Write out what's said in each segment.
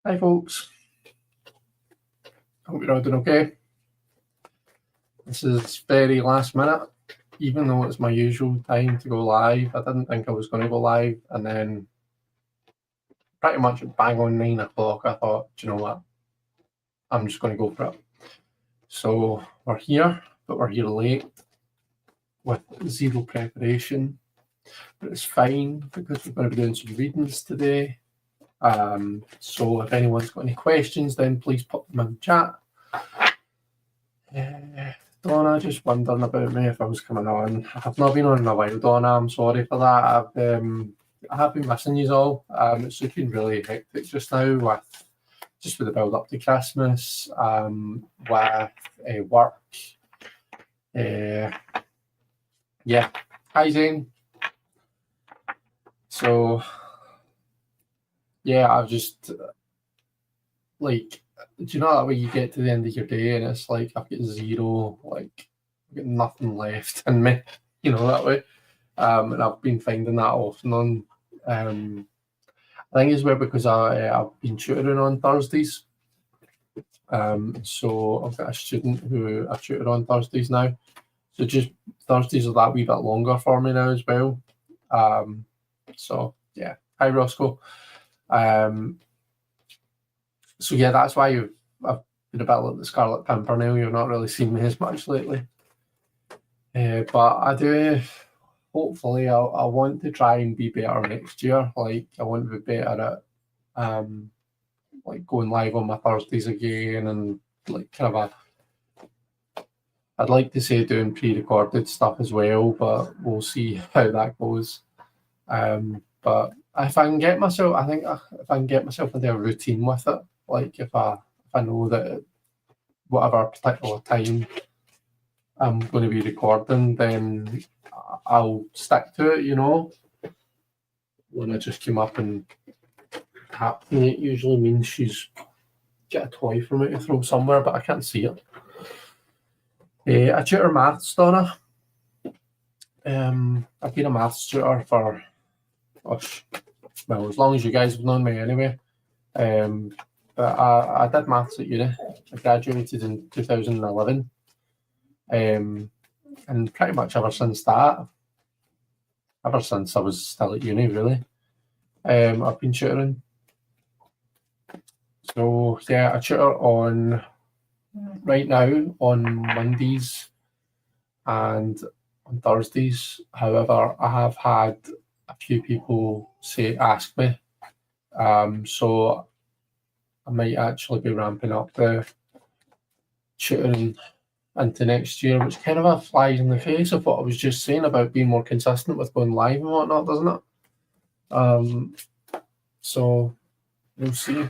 Hi folks, hope you're all doing okay. This is very last minute, even though it's my usual time to go live. I didn't think I was going to go live, and then pretty much bang on 9 o'clock I thought, do you know what, I'm just going to go for it. So we're here, but we're here late with zero preparation, but it's fine because we're going to be doing some readings today. So if anyone's got any questions, then please put them in the chat. Donna just wondering about me if I was coming on. I've not been on in a while, Donna. I'm sorry for that. I have been missing you all. It's just been really hectic just now with the build up to Christmas, with work. Yeah. Hi Zane. So yeah, I've just like, do you know that way you get to the end of your day and it's like I've got zero, like I've got nothing left in me, you know, that way. And I've been finding that often on. I think it's weird because I've been tutoring on Thursdays. So I've got a student who I tutor on Thursdays now. So just Thursdays are that wee bit longer for me now as well. So yeah, hi Roscoe. So yeah, that's why I've been a bit like the Scarlet Pimpernel. You've not really seen me as much lately. But I do, hopefully, I want to try and be better next year. Like, I want to be better at like going live on my Thursdays again, and like kind of I'd like to say doing pre-recorded stuff as well, but we'll see how that goes. But if I can get myself, I think if I can get myself into a routine with it, like if I know that whatever particular time I'm going to be recording, then I'll stick to it, you know. When I just came up and tapped me, it usually means she's got a toy for me to throw somewhere, but I can't see it. I tutor maths, Donna. I've been a maths tutor for, well, as long as you guys have known me anyway. But I did maths at uni. I graduated in 2011. And pretty much ever since that, ever since I was still at uni, really, I've been tutoring. So yeah, I tutor on right now on Mondays and on Thursdays. However, I have had a few people ask me, so I might actually be ramping up the tutoring into next year, which kind of flies in the face of what I was just saying about being more consistent with going live and whatnot, doesn't it? So we'll see.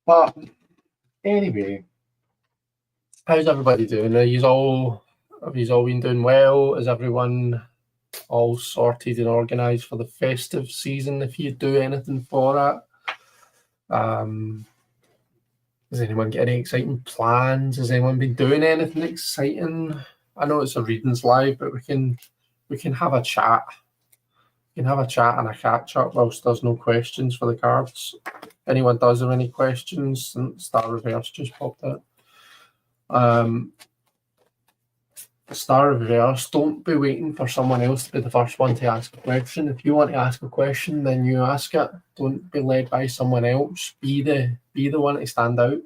But anyway, how's everybody doing? Have you all been doing well? Is everyone all sorted and organised for the festive season? If you do anything for it, does anyone get any exciting plans? Has anyone been doing anything exciting? I know it's a readings live, but we can have a chat. We can have a chat and a catch up whilst there's no questions for the cards. If anyone does have any questions, Star Reverse just popped out. Star Reverse, don't be waiting for someone else to be the first one to ask a question. If you want to ask a question, then you ask it. Don't be led by someone else. Be the one to stand out.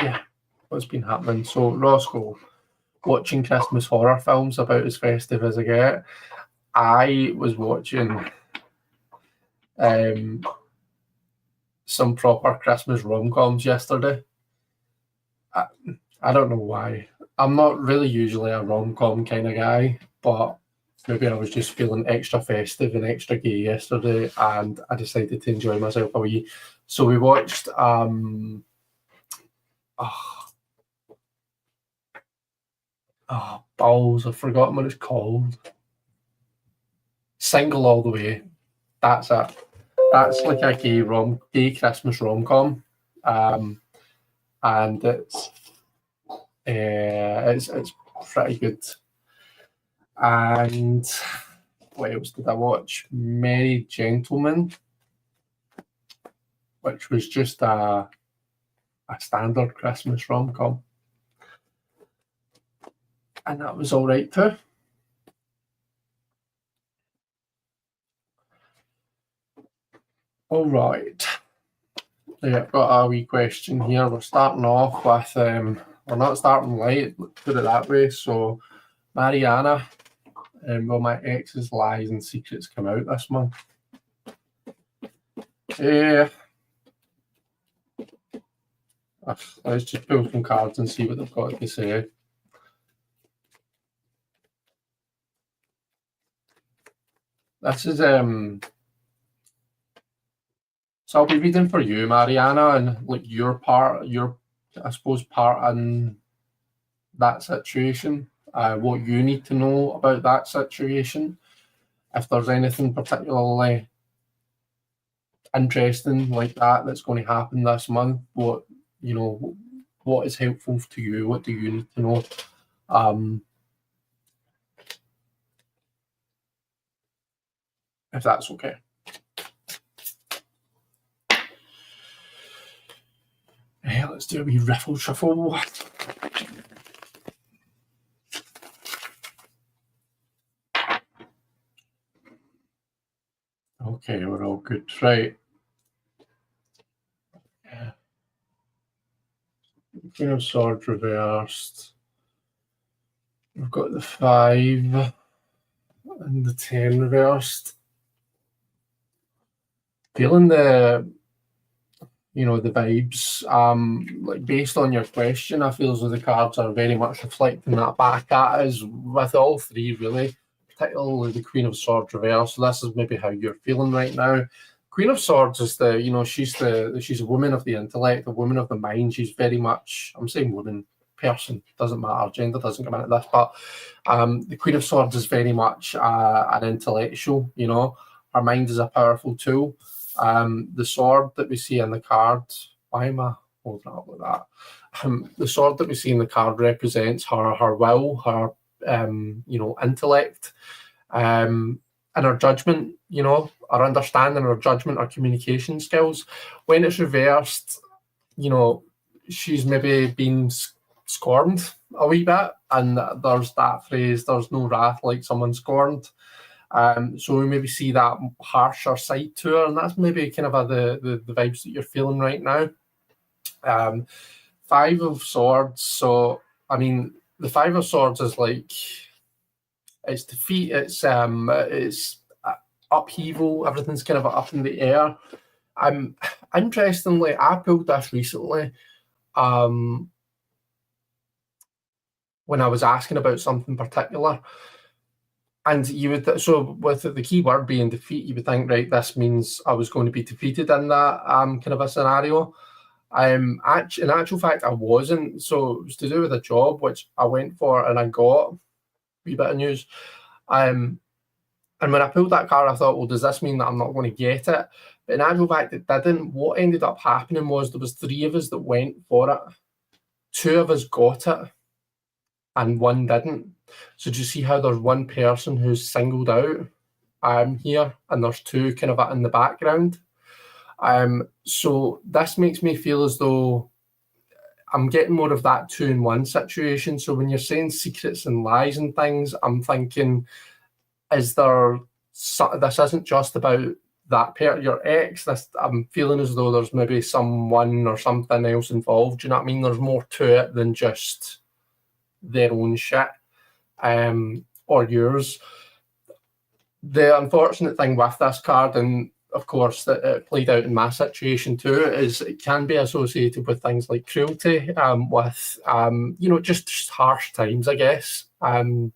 Yeah, what's been happening? So Roscoe, watching Christmas horror films about as festive as I get. I was watching some proper Christmas rom-coms yesterday. I don't know why. I'm not really usually a rom-com kind of guy, but maybe I was just feeling extra festive and extra gay yesterday, and I decided to enjoy myself a wee. So we watched balls, I've forgotten what it's called. Single All the Way. That's it. That's like a gay Christmas rom-com. And it's pretty good. And what else did I watch? Merry Gentlemen, which was just a standard Christmas rom-com. And that was all right too. All right. Yeah, I've got a wee question here. We're starting off with, we're not starting light, put it that way. So, Mariana, will my ex's lies and secrets come out this month? Let's just pull some cards and see what they've got to say. This is so I'll be reading for you, Mariana, and like your I suppose part in that situation, what you need to know about that situation. If there's anything particularly interesting like that that's going to happen this month, what is helpful to you? What do you need to know? If that's okay. Yeah, let's do a wee riffle shuffle. Okay, we're all good, right? Yeah. Queen of Swords reversed. We've got the 5 and the 10 reversed. Feeling the vibes. Like based on your question, I feel as though the cards are very much reflecting that back at us with all 3 really, particularly the Queen of Swords reverse. So this is maybe how you're feeling right now. Queen of Swords is she's a woman of the intellect, a woman of the mind. She's very much, I'm saying woman, person, doesn't matter, gender doesn't come into this, but the Queen of Swords is very much an intellectual, her mind is a powerful tool. The sword that we see in the card, why am I holding it up like that? The sword that we see in the card represents her will, her intellect, and her judgment, her understanding, her judgment, her communication skills. When it's reversed, she's maybe been scorned a wee bit, and there's that phrase, there's no wrath like someone scorned. So we maybe see that harsher side to her, and that's maybe kind of the vibes that you're feeling right now. 5 of Swords. So I mean, the 5 of Swords is like it's defeat. It's upheaval. Everything's kind of up in the air. Interestingly, I pulled this recently. When I was asking about something particular. And you would, so with the key word being defeat, you would think, right, this means I was going to be defeated in that kind of a scenario. In actual fact, I wasn't. So it was to do with a job which I went for and I got. A wee bit of news. And when I pulled that card, I thought, well, does this mean that I'm not going to get it? But in actual fact, it didn't. What ended up happening was there was 3 of us that went for it. 2 of us got it and 1 didn't. So do you see how there's 1 person who's singled out here, and there's 2 kind of in the background? So this makes me feel as though I'm getting more of that 2-in-1 situation. So when you're saying secrets and lies and things, I'm thinking, this isn't just about that your ex. I'm feeling as though there's maybe someone or something else involved. Do you know what I mean? There's more to it than just their own shit. Or yours. The unfortunate thing with this card, and of course that it played out in my situation too, is it can be associated with things like cruelty, with just harsh times, I guess. In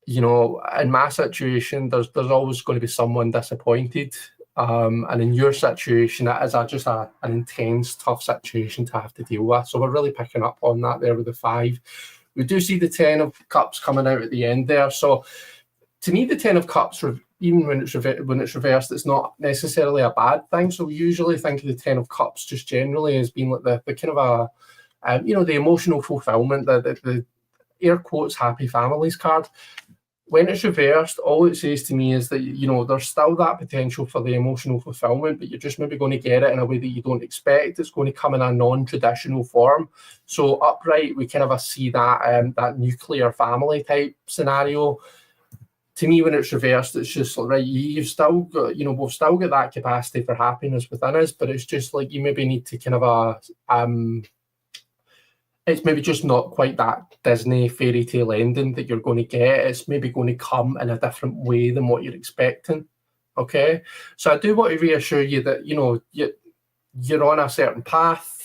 my situation, there's always going to be someone disappointed, and in your situation, it is just an intense, tough situation to have to deal with. So we're really picking up on that there with the 5. We do see the 10 of Cups coming out at the end there. So to me, the 10 of Cups, even when it's reversed, it's not necessarily a bad thing. So we usually think of the 10 of Cups just generally as being like the kind of the emotional fulfillment, the air quotes happy families card. when it's reversed, all it says to me is that, you know, there's still that potential for the emotional fulfillment, but you're just maybe going to get it in a way that you don't expect. It's going to come in a non-traditional form. So upright, we kind of see that that nuclear family type scenario. To me, when it's reversed, it's just like, right, you've still got, you know, we've still got that capacity for happiness within us, but it's just like you maybe need to kind of it's maybe just not quite that Disney fairy tale ending that you're going to get. It's maybe going to come in a different way than what you're expecting. Okay, so I do want to reassure you that, you know, you're on a certain path.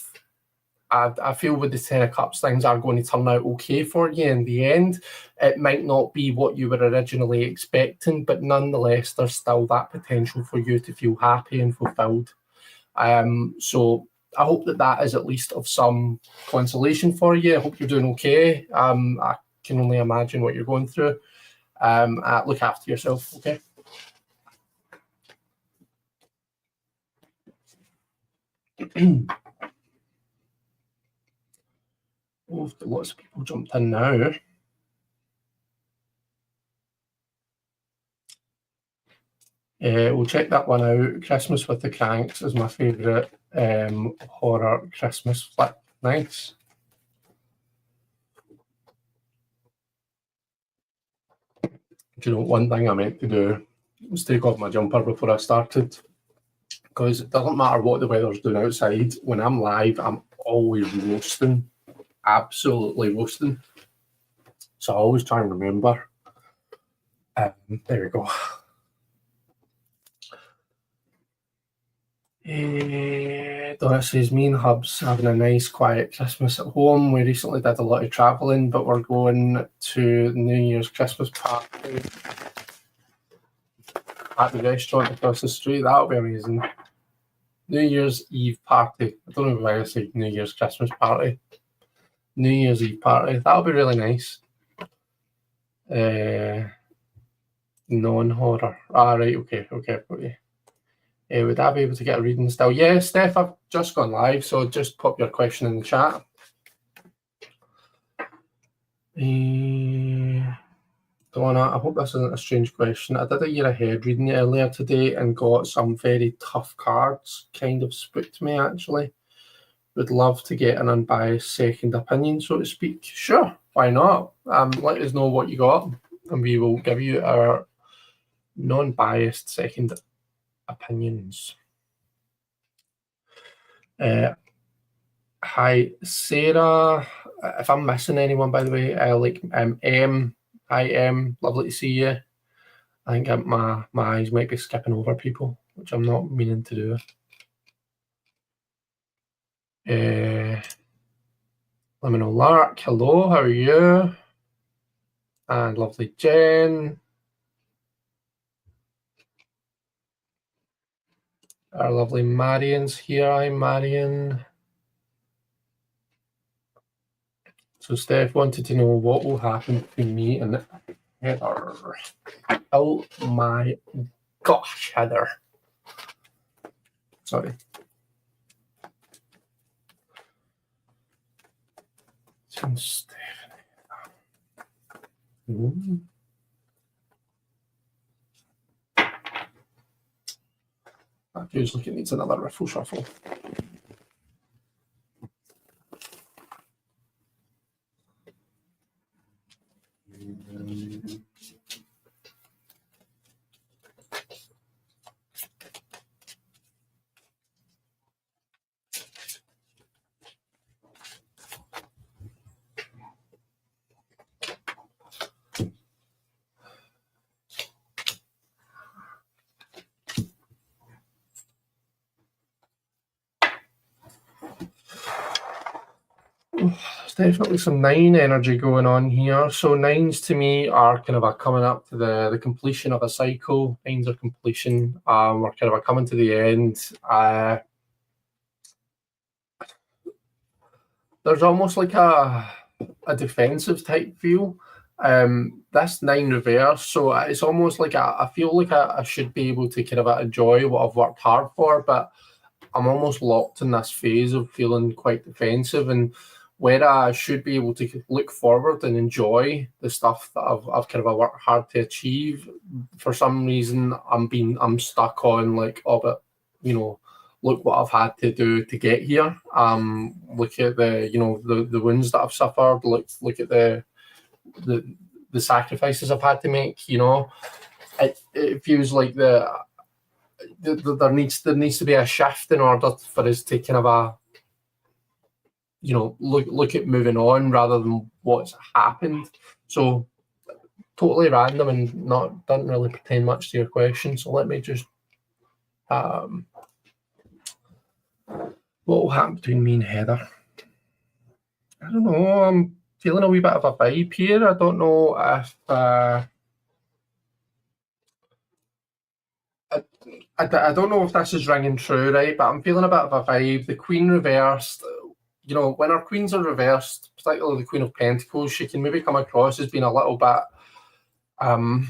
I feel with the Ten of Cups, things are going to turn out okay for you in the end. It might not be what you were originally expecting, but nonetheless, there's still that potential for you to feel happy and fulfilled. So I hope that is at least of some consolation for you. I hope you're doing okay. I can only imagine what you're going through. Look after yourself, okay? Oh, lots of people jumped in now. We'll check that one out. Christmas with the Cranks is my favourite horror Christmas flick. Nice. Do you know, one thing I meant to do was take off my jumper before I started, because it doesn't matter what the weather's doing outside. When I'm live, I'm always roasting, absolutely roasting. So I always try and remember. There we go. Doris says, me and Hub's having a nice quiet Christmas at home. We recently did a lot of travelling, but we're going to New Year's Christmas party at the restaurant across the street. That'll be amazing. New Year's Eve party. I don't know why I say New Year's Christmas party. New Year's Eve party. That'll be really nice. Non-horror. Right, okay, I've got you. Would I be able to get a reading still? Yeah, Steph, I've just gone live, so just pop your question in the chat. Donna, I hope this isn't a strange question. I did a year ahead reading it earlier today and got some very tough cards. Kind of spooked me, actually. Would love to get an unbiased second opinion, so to speak. Sure, why not? Let us know what you got, and we will give you our non-biased second opinions. Hi, Sarah. If I'm missing anyone, by the way, M. Hi, M. Lovely to see you. I think my eyes might be skipping over people, which I'm not meaning to do. Let me know, Lark. Hello, how are you? And lovely Jen. Our lovely Marian's here. Hi, Marian. So Steph wanted to know what will happen between me and Heather. Oh my gosh, Heather. Sorry. Stephanie. That feels like it needs another riffle shuffle. There's definitely some 9 energy going on here. So 9s to me are kind of coming up to the completion of a cycle. 9s are completion. We're kind of coming to the end. There's almost like a defensive type feel. This 9 reverse, so it's almost like I feel like I should be able to kind of enjoy what I've worked hard for, but I'm almost locked in this phase of feeling quite defensive. And where I should be able to look forward and enjoy the stuff that I've kind of worked hard to achieve. For some reason, I'm stuck on like, oh, but look what I've had to do to get here. Look at the wounds that I've suffered. Look at the sacrifices I've had to make. It feels like there needs to be a shift in order for us to kind of look at moving on rather than what's happened. So totally random and doesn't really pertain much to your question. So let me just what will happen between me and Heather? I don't know. I'm feeling a wee bit of a vibe here. I don't know if I don't know if this is ringing true, right? But I'm feeling a bit of a vibe. The Queen reversed. When our queens are reversed, particularly the Queen of Pentacles, she can maybe come across as being a little bit, I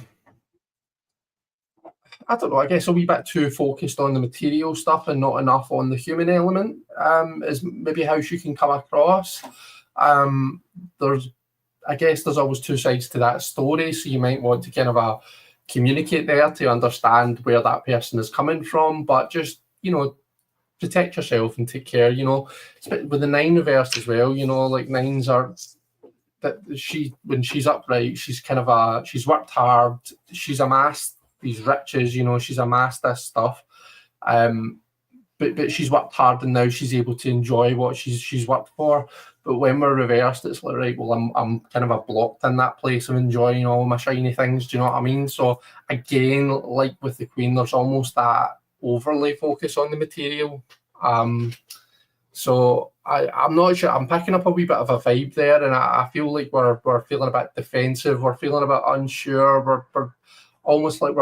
don't know, I guess a wee bit too focused on the material stuff and not enough on the human element, is maybe how she can come across. There's always two sides to that story, so you might want to kind of communicate there to understand where that person is coming from, but just, protect yourself and take care, with the 9 reversed as well, like 9s are, that when she's upright, she's kind of she's worked hard, she's amassed these riches, she's amassed this stuff, but she's worked hard and now she's able to enjoy what she's worked for. But when we're reversed, it's like, right, well, I'm kind of blocked in that place of enjoying all my shiny things. Do you know what I mean? So again, like with the Queen, there's almost that overly focus on the material. So I'm not sure. I'm picking up a wee bit of a vibe there, and I feel like we're feeling a bit defensive. We're feeling a bit unsure. We're almost like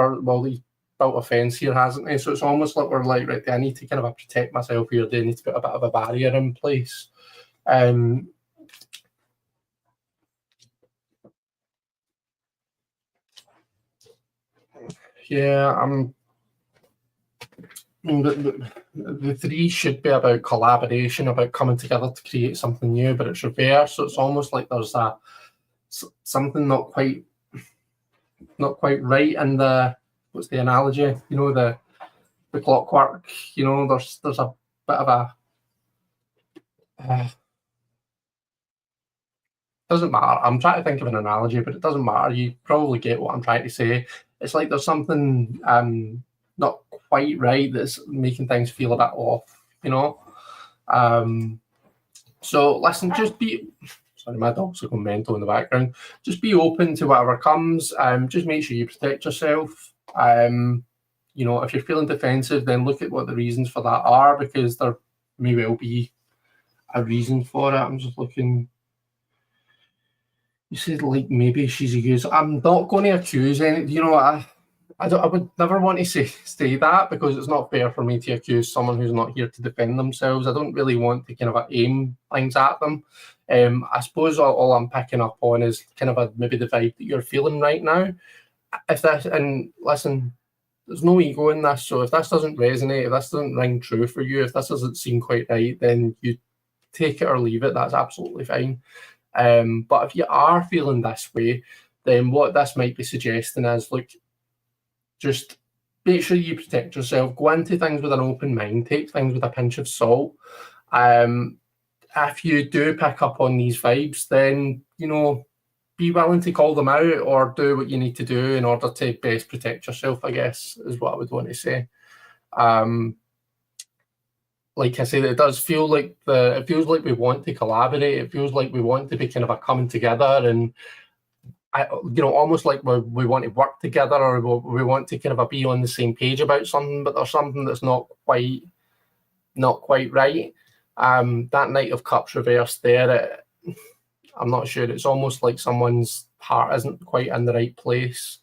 he's built a fence here, hasn't he? So it's almost like we're like, right, I need to kind of protect myself here. Do I need to put a bit of a barrier in place? Yeah, the 3 should be about collaboration, about coming together to create something new, but it's reversed. So it's almost like there's something not quite right in what's the analogy? The clockwork. There's a bit of a doesn't matter. I'm trying to think of an analogy, but it doesn't matter. You probably get what I'm trying to say. It's like there's something not quite right that's making things feel a bit off, So listen, sorry, my dog's going mental in the background. Just be open to whatever comes. Just make sure you protect yourself. If you're feeling defensive, then look at what the reasons for that are, because there may well be a reason for it. I'm just looking. You said like maybe she's accused. I'm not going to accuse any. I would never want to say that, because it's not fair for me to accuse someone who's not here to defend themselves. I don't really want to kind of aim things at them. I suppose all I'm picking up on is kind of maybe the vibe that you're feeling right now. And listen, there's no ego in this. So if this doesn't resonate, if this doesn't ring true for you, if this doesn't seem quite right, then you take it or leave it. That's absolutely fine. But if you are feeling this way, then what this might be suggesting is, look, just make sure you protect yourself. Go into things with an open mind. Take things with a pinch of salt. If you do pick up on these vibes, then, be willing to call them out or do what you need to do in order to best protect yourself, I guess, is what I would want to say. Like I said, it does feel like it feels like we want to collaborate. It feels like we want to be kind of a coming together, and almost like we want to work together, or we want to kind of be on the same page about something, but there's something that's not quite right. That Knight of Cups reversed there, I'm not sure. It's almost like someone's heart isn't quite in the right place.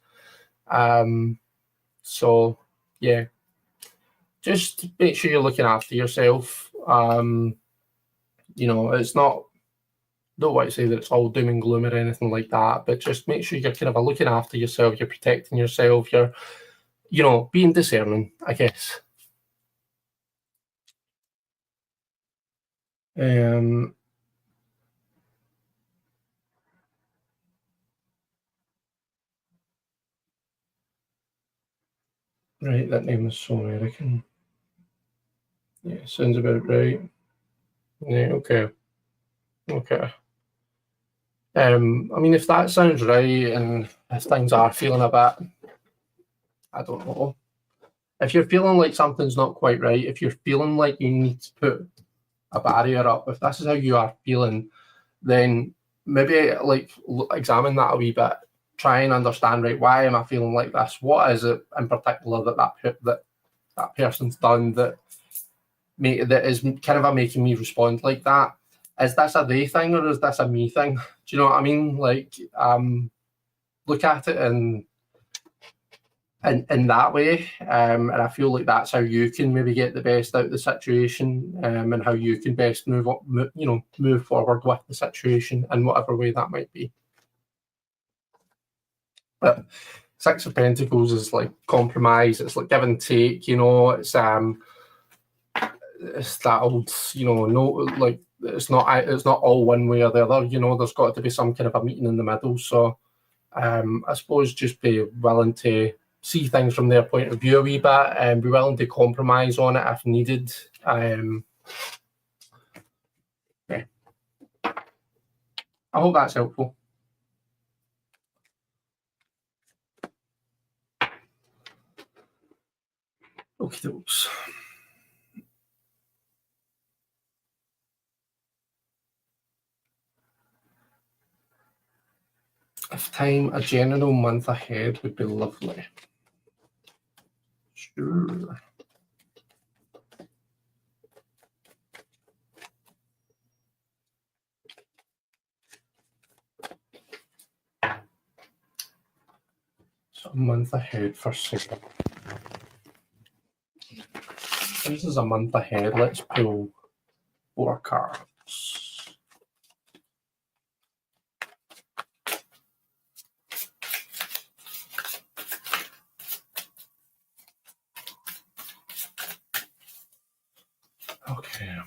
So yeah, just make sure you're looking after yourself. It's not, don't want to say that it's all doom and gloom or anything like that, but just make sure you're kind of looking after yourself, you're protecting yourself, you're, being discerning, I guess. Right, that name is so American. Yeah, sounds about right. Yeah, okay. Okay. I mean, if that sounds right, and if things are feeling a bit, I don't know. If you're feeling like something's not quite right, if you're feeling like you need to put a barrier up, if this is how you are feeling, then maybe like examine that a wee bit. Try and understand, right? Why am I feeling like this? What is it in particular that person's done that is kind of making me respond like that? Is this a they thing or is this a me thing? Do you know what I mean? Like, look at it in that way, and I feel like that's how you can maybe get the best out of the situation, and how you can best move forward with the situation in whatever way that might be. But Six of Pentacles is like compromise. It's like give and take. It's that old, no, like it's not all one way or the other. There's got to be some kind of a meeting in the middle. So, I suppose just be willing to see things from their point of view a wee bit, and be willing to compromise on it if needed. Yeah. I hope that's helpful. Okay, dokes. If time a general month ahead would be lovely. Sure. So a month ahead for Sarah. This is a month ahead. Let's pull 4 cards. Okay.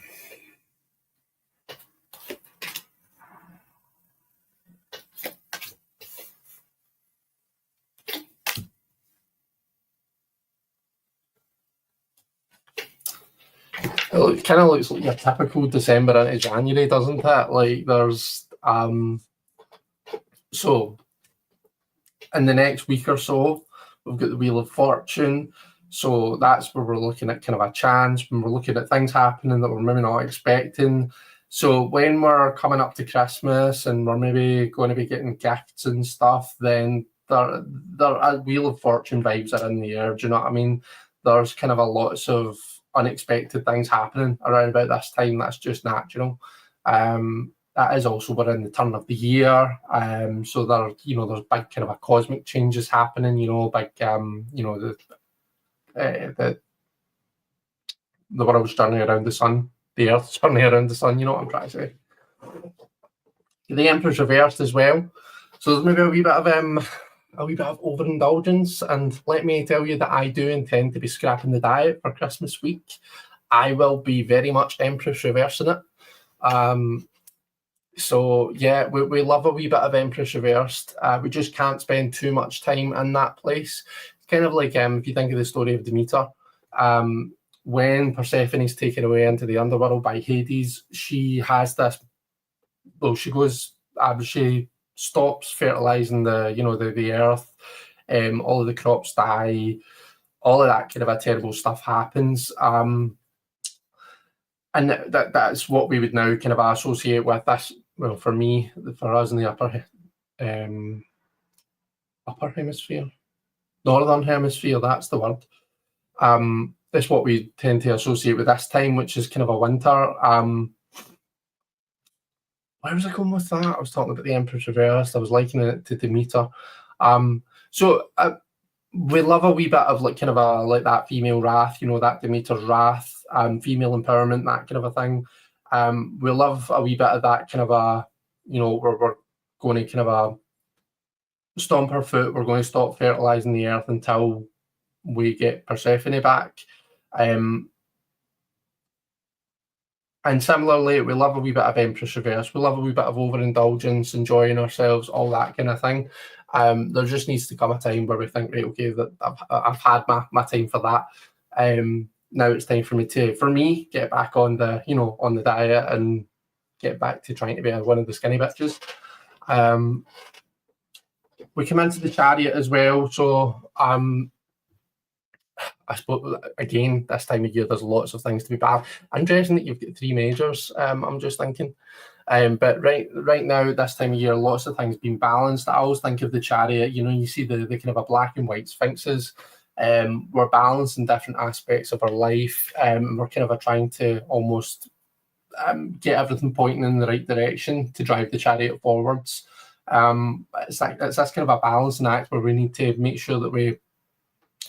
It kind of looks like your typical December into January, doesn't it? Like there's so in the next week or so, we've got the Wheel of Fortune. So that's where we're looking at kind of a chance, when we're looking at things happening that we're maybe not expecting. So when we're coming up to Christmas and we're maybe going to be getting gifts and stuff, then there are Wheel of Fortune vibes are in the air. Do you know what I mean? There's kind of a lots of unexpected things happening around about this time. That's just natural. That is also we're in the turn of the year, so there's big kind of a cosmic changes happening. Big the world's turning around the sun, the Earth's turning around the sun. You know what I'm trying to say. The Emperor's reversed as well, so there's maybe a wee bit of overindulgence. And let me tell you that I do intend to be scrapping the diet for Christmas week. I will be very much Empress reversing it. So yeah, we love a wee bit of Empress reversed. We just can't spend too much time in that place. It's kind of like if you think of the story of Demeter, when Persephone's taken away into the underworld by Hades, she has this. Well, she goes. She stops fertilizing the earth. All of the crops die. All of that kind of a terrible stuff happens. And that's what we would now kind of associate with this. Well, for me, for us in the upper hemisphere, northern hemisphere, that's the word. That's what we tend to associate with this time, which is kind of a winter. Where was I going with that? I was talking about the Empress reversed. I was likening it to Demeter. So we love a wee bit of like kind of a like that female wrath, that Demeter's wrath, female empowerment, that kind of a thing. We love a wee bit of that kind of a, where we're going to kind of a stomp her foot. We're going to stop fertilizing the earth until we get Persephone back. And similarly, we love a wee bit of Empress Reverse. We love a wee bit of overindulgence, enjoying ourselves, all that kind of thing. There just needs to come a time where we think, right, okay, that I've had my time for that. Now it's time for me get back on the on the diet and get back to trying to be one of the skinny bitches. We come into the Chariot as well, so I suppose again this time of year there's lots of things to be bad. Interesting that you've got 3 majors. I'm just thinking, but right now this time of year, lots of things being balanced. I always think of the Chariot. You see the kind of a black and white sphinxes. We're balancing different aspects of our life. We're kind of trying to almost get everything pointing in the right direction to drive the Chariot forwards. It's this kind of a balancing act where we need to make sure that we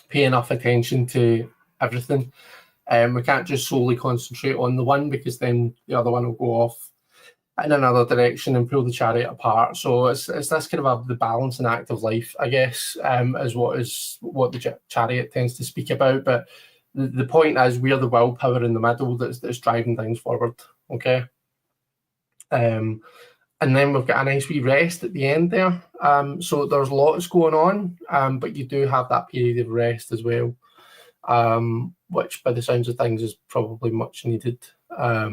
pay enough attention to everything. We can't just solely concentrate on the one, because then the other one will go off in another direction and pull the Chariot apart. So it's this kind of the balancing act of life, I guess, is what the Chariot tends to speak about. But the point is, we're the willpower in the middle that's driving things forward. Okay. And then we've got a nice wee rest at the end there. So there's lots going on, but you do have that period of rest as well, which by the sounds of things is probably much needed. I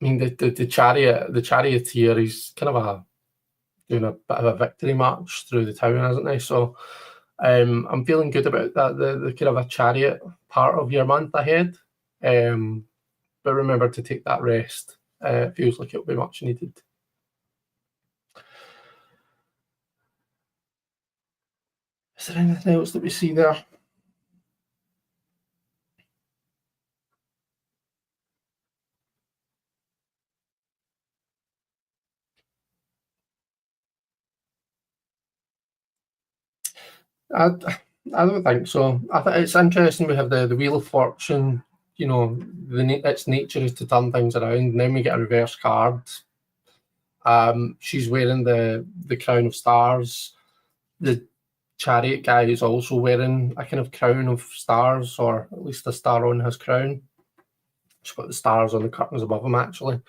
mean, the charioteer, he's kind of doing a bit of a victory march through the town, isn't he? So I'm feeling good about that, the kind of a chariot part of your month ahead. But remember to take that rest. It feels like it'll be much needed. Is there anything else that we see there? I don't think so. I think it's interesting. We have the Wheel of Fortune. Its nature is to turn things around, and then we get a reverse card. She's wearing the crown of stars. The chariot guy is also wearing a kind of crown of stars, or at least a star on his crown. She's got the stars on the curtains above him, actually.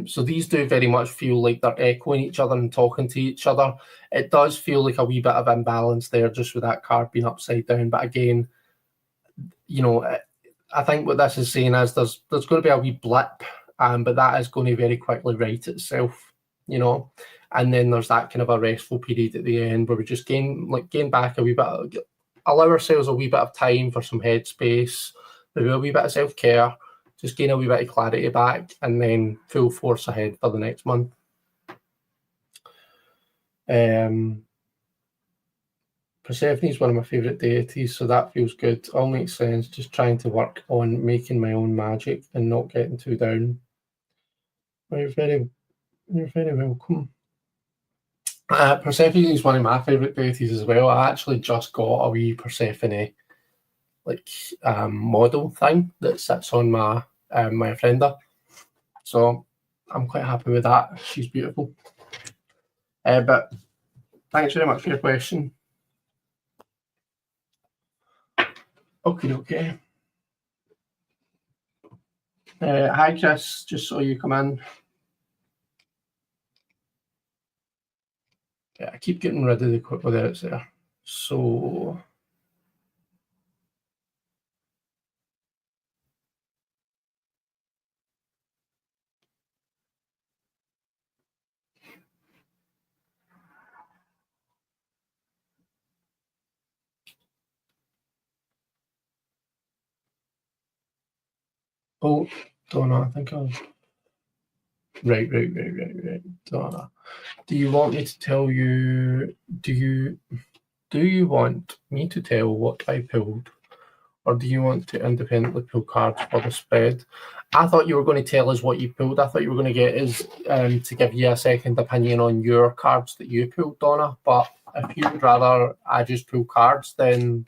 So these do very much feel like they're echoing each other and talking to each other. It does feel like a wee bit of imbalance there, just with that card being upside down. But again, I think what this is saying is there's going to be a wee blip, but that is going to very quickly right itself, And then there's that kind of a restful period at the end where we just gain back a wee bit, allow ourselves a wee bit of time for some headspace, maybe a wee bit of self-care, just gain a wee bit of clarity back, and then full force ahead for the next month. Persephone is one of my favourite deities, so that feels good. All makes sense. Just trying to work on making my own magic and not getting too down. You're very welcome. Persephone is one of my favourite deities as well. I actually just got a wee Persephone model thing that sits on my my Frienda. So I'm quite happy with that. She's beautiful. But thanks very much for your question. Okay. Hi, Chris. Just saw you come in. Yeah, I keep getting rid of the quick without there. So Donna, I think I've right. Donna, do you want me to tell you? Do you want me to tell what I pulled, or do you want to independently pull cards for the spread? I thought you were going to tell us what you pulled. I thought you were going to get us to give you a second opinion on your cards that you pulled, Donna. But if you would rather I just pull cards, then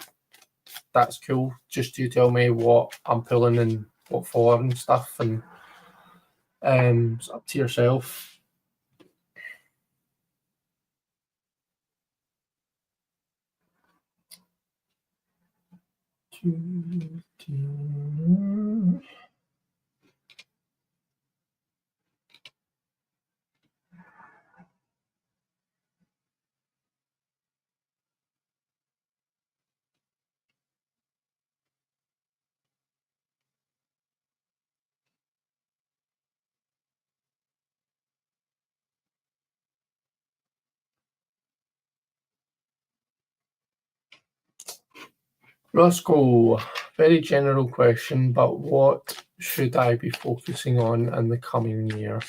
that's cool. Just you tell me what I'm pulling and what for and stuff, and it's up to yourself. Roscoe, very general question, but what should I be focusing on in the coming year?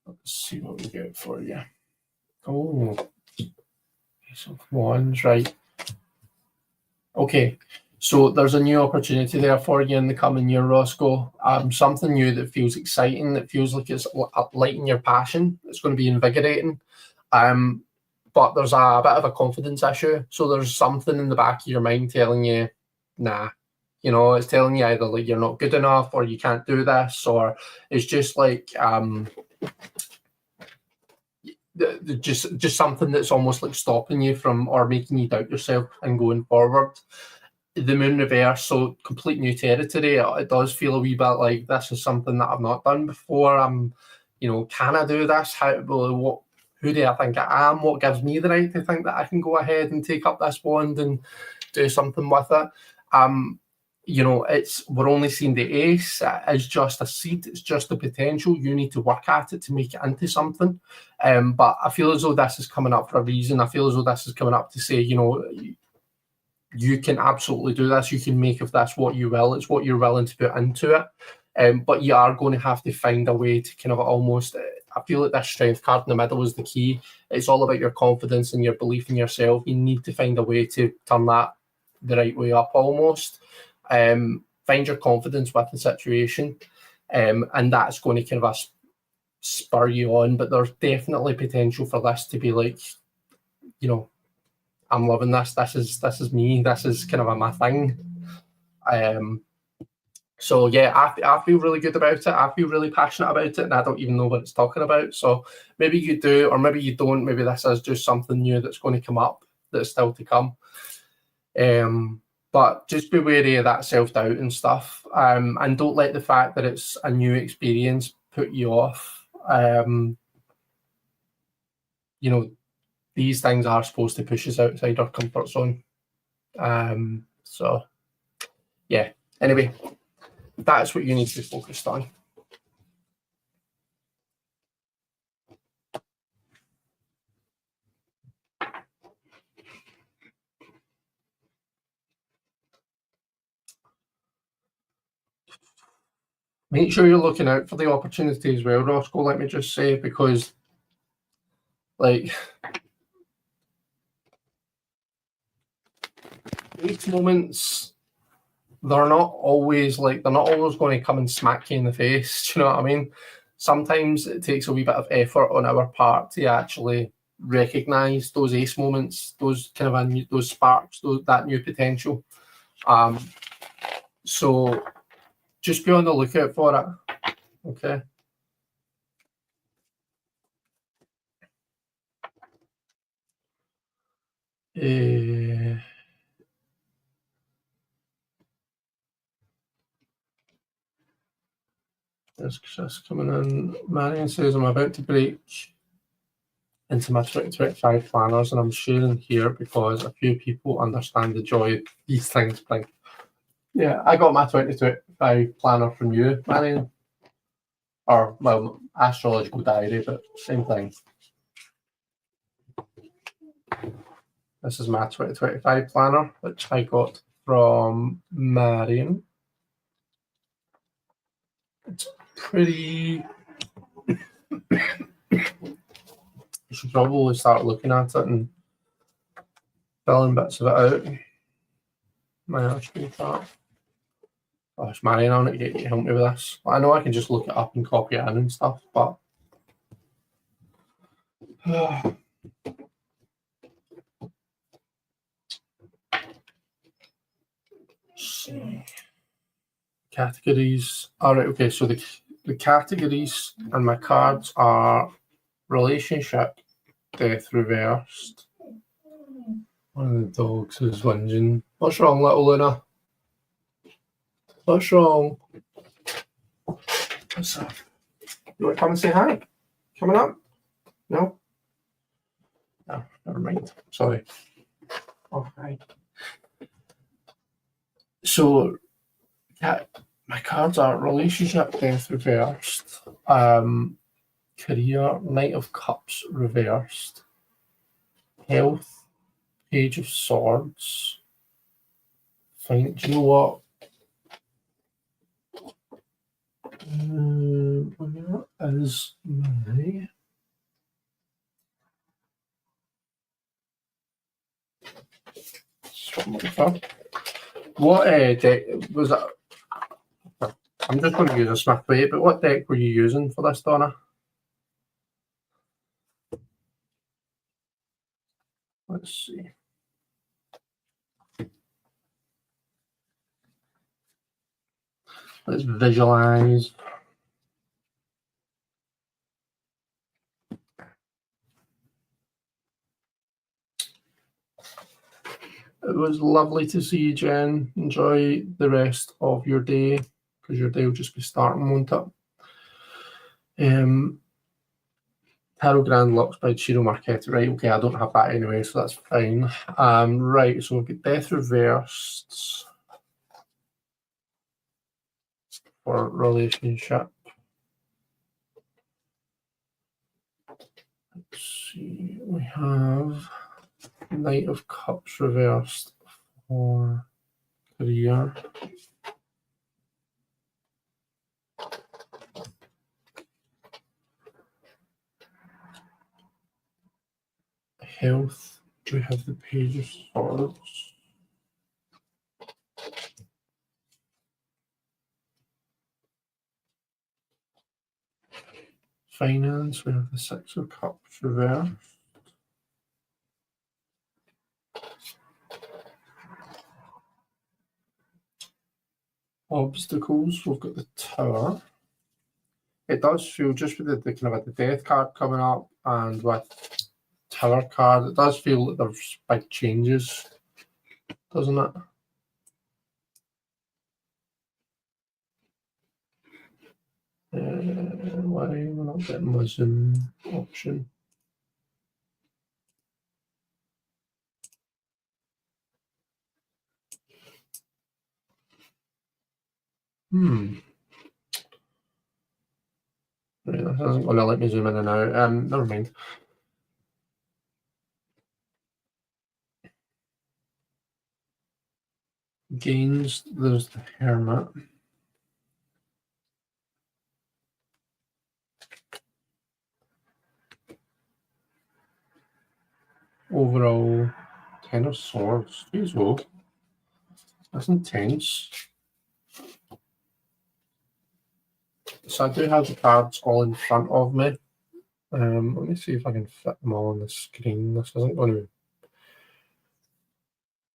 Let's see what we get for you. Oh, Ace of Wands, right. Okay, so there's a new opportunity there for you in the coming year, Roscoe. Something new that feels exciting, that feels like it's lighting your passion. It's going to be invigorating. But there's a bit of a confidence issue. So there's something in the back of your mind telling you, nah. You know, it's telling you either like you're not good enough or you can't do this, or it's just like just something that's almost like stopping you from or making you doubt yourself and going forward. The moon reverse, so complete new territory. It does feel a wee bit like this is something that I've not done before. You know, can I do this? Who do I think I am? What gives me the right to think that I can go ahead and take up this wand and do something with it? You know, we're only seeing the ace. It's just a seed. It's just the potential. You need to work at it to make it into something. But I feel as though this is coming up for a reason. I feel as though this is coming up to say, you know, you can absolutely do this. You can make of this what you will. It's what you're willing to put into it. But you are going to have to find a way to kind of almost, I feel like this strength card in the middle is the key. It's all about your confidence and your belief in yourself. You need to find a way to turn that the right way up almost. Find your confidence with the situation. And that's going to kind of spur you on. But there's definitely potential for this to be like, you know, I'm loving this. This is me. This is kind of my thing. So yeah, I feel really good about it. I feel really passionate about it, and I don't even know what it's talking about. So maybe you do, or maybe you don't. Maybe this is just something new that's going to come up, that's still to come. But just be wary of that self-doubt and stuff. And don't let the fact that it's a new experience put you off. You know, these things are supposed to push us outside our comfort zone. So yeah, anyway, that's what you need to be focused on. Make sure you're looking out for the opportunity as well, Roscoe, let me just say, because like these moments, they're not always going to come and smack you in the face. Do you know what I mean? Sometimes it takes a wee bit of effort on our part to actually recognize those ace moments, those kind of those sparks, that new potential. So just be on the lookout for it. Okay. There's Chris coming in. Marion says, I'm about to break into my 2025 planners, and I'm sharing here because a few people understand the joy these things bring. Yeah, I got my 2025 planner from you, Marion. Or, well, astrological diary, but same thing. This is my 2025 planner, which I got from Marion. It's pretty... You should probably start looking at it and filling bits of it out. My actual chart. Gosh, Marion, I want to get you to help me with this. I know I can just look it up and copy it in and stuff, but categories. All right, okay. So the categories and my cards are relationship, death reversed. One of the dogs is whinging. What's wrong, little Luna? What's wrong? What's up? You want to come and say hi? Coming up? No? No, never mind. Sorry. Oh, hi. So, yeah, my cards are relationship, death reversed. career, Knight of Cups reversed, health, Page of Swords. Fine. Do you know what? Where is my... What deck was it? I'm just going to use a Smith Way, but what deck were you using for this, Donna? Let's see. Let's visualize. It was lovely to see you, Jen. Enjoy the rest of your day, because your day will just be starting, won't it? Tarot Grand Lux by Ciro Marchetti. Right, okay, I don't have that anyway, so that's fine. Right, so we've got Death reversed for relationship. Let's see, we have Knight of Cups reversed for career. Health, we have the Page of Swords. Finance, we have the Six of Cups reversed. Obstacles, we've got the Tower. It does feel, just with the kind of the Death card coming up and with Tower card, it does feel that there's big changes, doesn't it? Why we're not getting my Zoom option? Right, that isn't going to let me zoom in and out. Never mind. Gains, there's the Hermit. Overall, 10 of Swords. Jeez, whoa. That's intense. So I do have the cards all in front of me. Let me see if I can fit them all on the screen. This isn't going to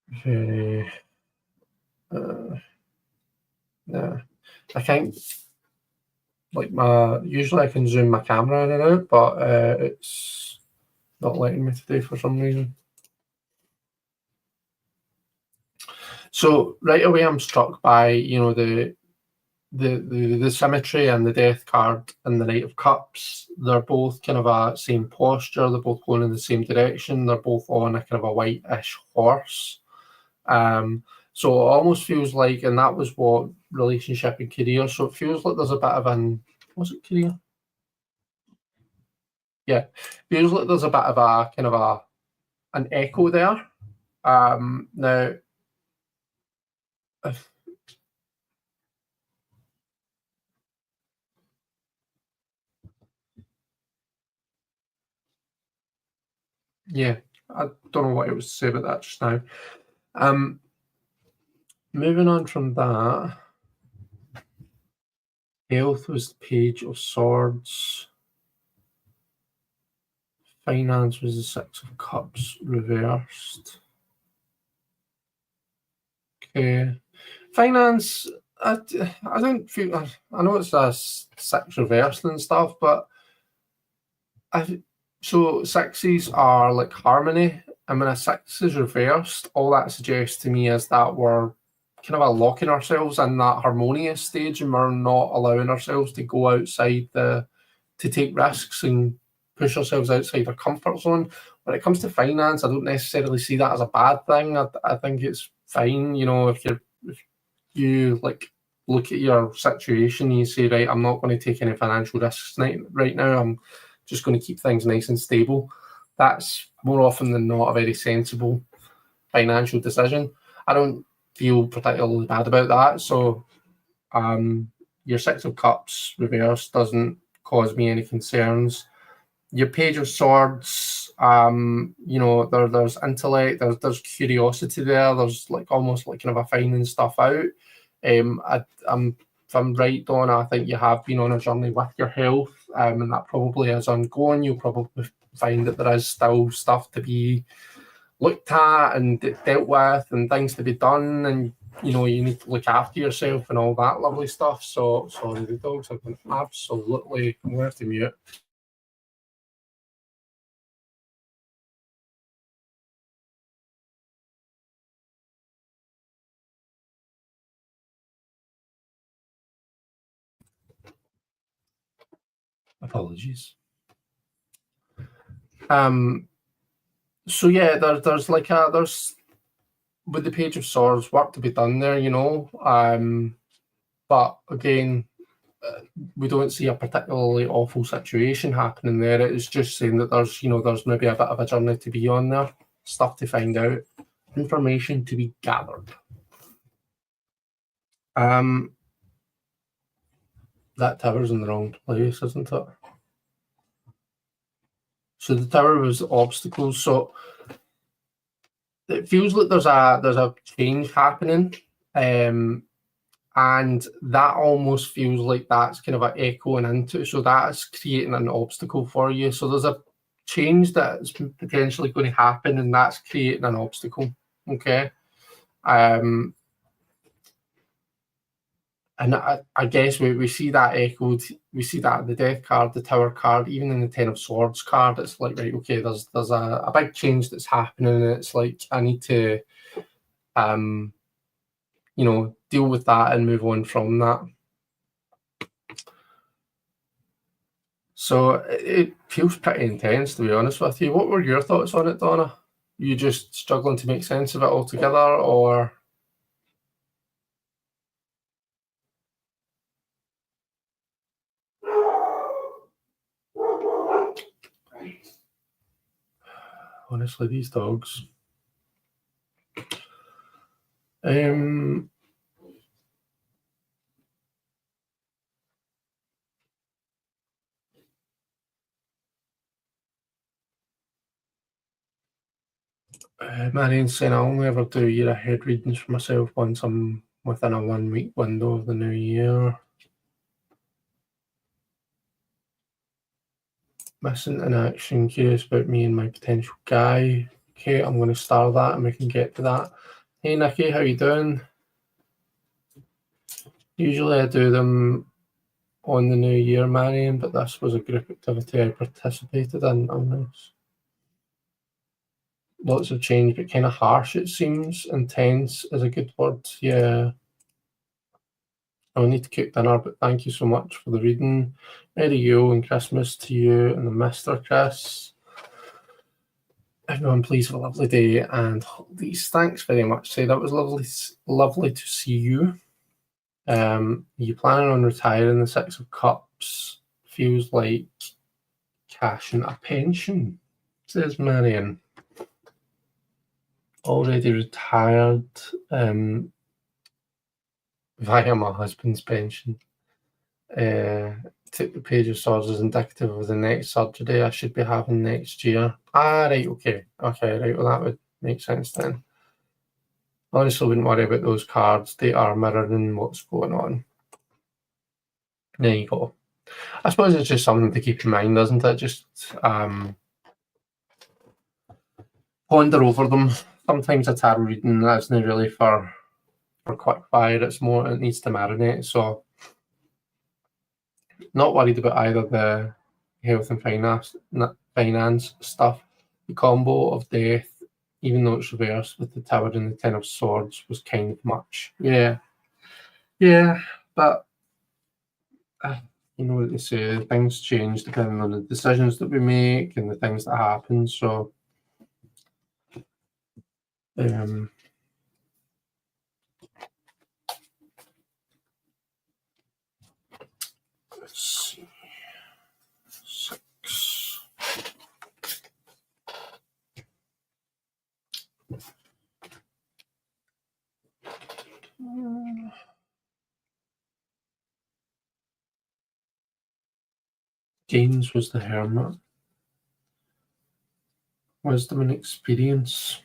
be very... yeah. I can't... Like usually I can zoom my camera in and out, but it's not letting me today for some reason. So right away I'm struck by, you know, the symmetry and the Death card and the Knight of Cups. They're both kind of a same posture, they're both going in the same direction, they're both on a kind of a white-ish horse. So it almost feels like, and that was what relationship and career, so it feels like there's a bit of an, was it career? Yeah, feels like there's a bit of a kind of an echo there. Now, yeah, I don't know what it was to say about that just now. Moving on from that, health was the Page of Swords. Finance was the Six of Cups reversed. Okay. Finance, I don't feel... I know it's a six reversed and stuff, but so sixes are like harmony, and when a six is reversed, all that suggests to me is that we're kind of locking ourselves in that harmonious stage, and we're not allowing ourselves to go outside to take risks and push ourselves outside our comfort zone. When it comes to finance, I don't necessarily see that as a bad thing. I think it's fine, you know, if you like, look at your situation and you say, right, I'm not going to take any financial risks right now. I'm just going to keep things nice and stable. That's more often than not a very sensible financial decision. I don't feel particularly bad about that. So your Six of Cups reverse doesn't cause me any concerns. Your Page of Swords, there's intellect, there's curiosity there. There's like almost like kind of a finding stuff out. If I'm right, Donna, I think you have been on a journey with your health, and that probably is ongoing. You'll probably find that there is still stuff to be looked at and dealt with and things to be done, and you need to look after yourself and all that lovely stuff. So sorry, the dogs have been absolutely, I'm going to have to mute. Apologies. So yeah, there's with the Page of Swords work to be done there, but again, we don't see a particularly awful situation happening there. It's just saying that there's maybe a bit of a journey to be on there, stuff to find out, information to be gathered. That tower's in the wrong place, isn't it? So the tower was obstacles. So it feels like there's a change happening, and that almost feels like that's kind of an echoing into. So that's creating an obstacle for you. So there's a change that's potentially going to happen, and that's creating an obstacle. Okay. And I guess we see that echoed. We see that in the Death card, the Tower card, even in the Ten of Swords card. It's like, right, okay, there's a big change that's happening, and it's like I need to, deal with that and move on from that. So it feels pretty intense, to be honest with you. What were your thoughts on it, Donna? You just struggling to make sense of it altogether, or? Honestly, these dogs. Marian's saying I only ever do year ahead readings for myself once I'm within a 1 week window of the new year. Missing in action, curious about me and my potential guy. Okay, I'm going to star that and we can get to that. Hey Nikki, how you doing? Usually I do them on the new year, Marion, but this was a group activity I participated in on this. Lots of change, but kind of harsh, it seems. Intense is a good word, yeah. I'll need to cook dinner, but thank you so much for the reading. Merry Yule and Christmas to you and the Mr. Chris. Everyone, please have a lovely day and holidays. Thanks very much. Say that was lovely to see you. You planning on retiring? The Six of Cups feels like cashing a pension, says Marion. Already retired via my husband's pension. Took the Page of Swords as indicative of the next surgery I should be having next year. Right, okay, right, well that would make sense then. Honestly, wouldn't worry about those cards. They are mirroring what's going on. There you go. I suppose it's just something to keep in mind, isn't it? Just ponder over them. Sometimes a tarot reading isn't really for quick fire. It's more, it needs to marinate. So not worried about either the health and finance stuff. The combo of death, even though it's reversed with the Tower and the Ten of Swords, was kind of much. Yeah, but you know what they say, things change depending on the decisions that we make and the things that happen. So see. 6. Gains was the hermit. Wisdom and experience.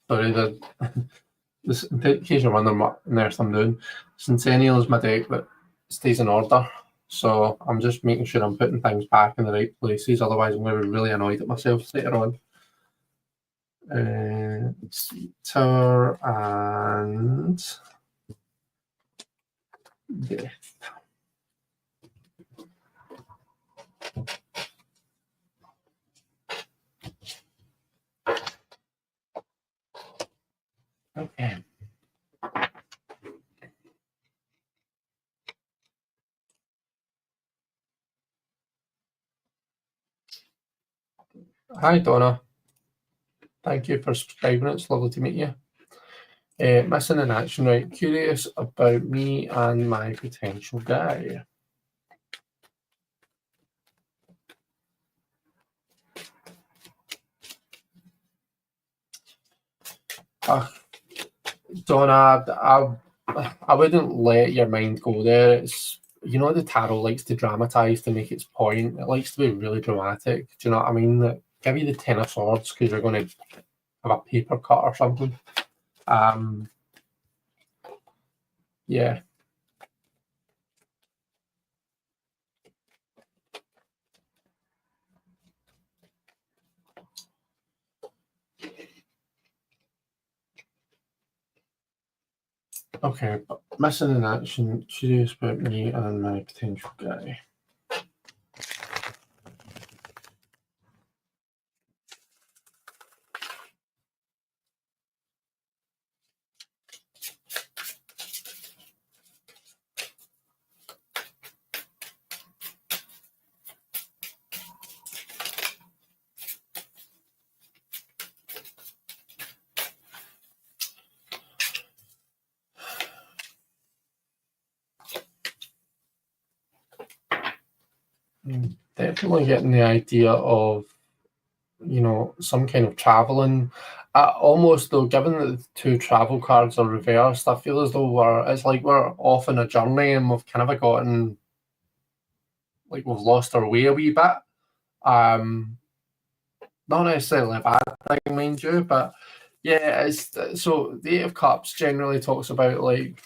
Sorry, this, in case you're wondering what on earth I'm doing, Centennial is my deck that stays in order. So I'm just making sure I'm putting things back in the right places. Otherwise, I'm going to be really annoyed at myself later on. Let's see, Tower and Death. Okay. Hi, Donna. Thank you for subscribing. It's lovely to meet you. Missing in action, right? Curious about me and my potential guy. Donna, I wouldn't let your mind go there. It's, you know, the tarot likes to dramatise to make its point. It likes to be really dramatic. Do you know what I mean? Give you the 10 of swords because you're going to have a paper cut or something. Yeah. Okay, but missing in action, curious about me and my potential guy. Definitely getting the idea of, you know, some kind of traveling. Almost though, given that the 2 travel cards are reversed, I feel as though it's like we're off on a gourney and we've kind of gotten, like, we've lost our way a wee bit. Not necessarily a bad thing, mind you, but yeah, it's so the 8 of Cups generally talks about, like,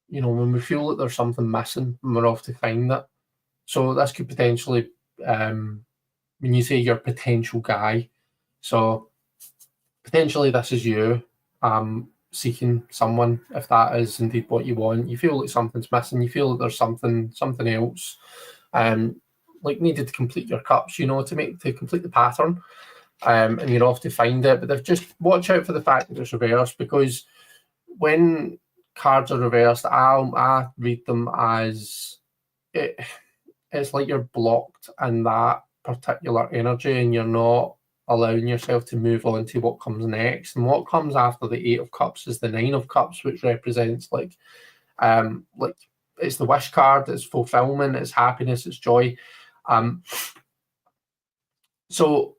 you know, when we feel that there's something missing and we're off to find it. So this could potentially, when you say your potential guy, so potentially this is you seeking someone, if that is indeed what you want. You feel like something's missing, you feel that there's something else like needed to complete your cups, you know, to complete the pattern, and you're off to find it. But they've just watch out for the fact that it's reversed, because when cards are reversed, I read them as it's like you're blocked in that particular energy and you're not allowing yourself to move on to what comes next. And what comes after the 8 of Cups is the 9 of Cups, which represents like it's the wish card, it's fulfillment, it's happiness, it's joy. So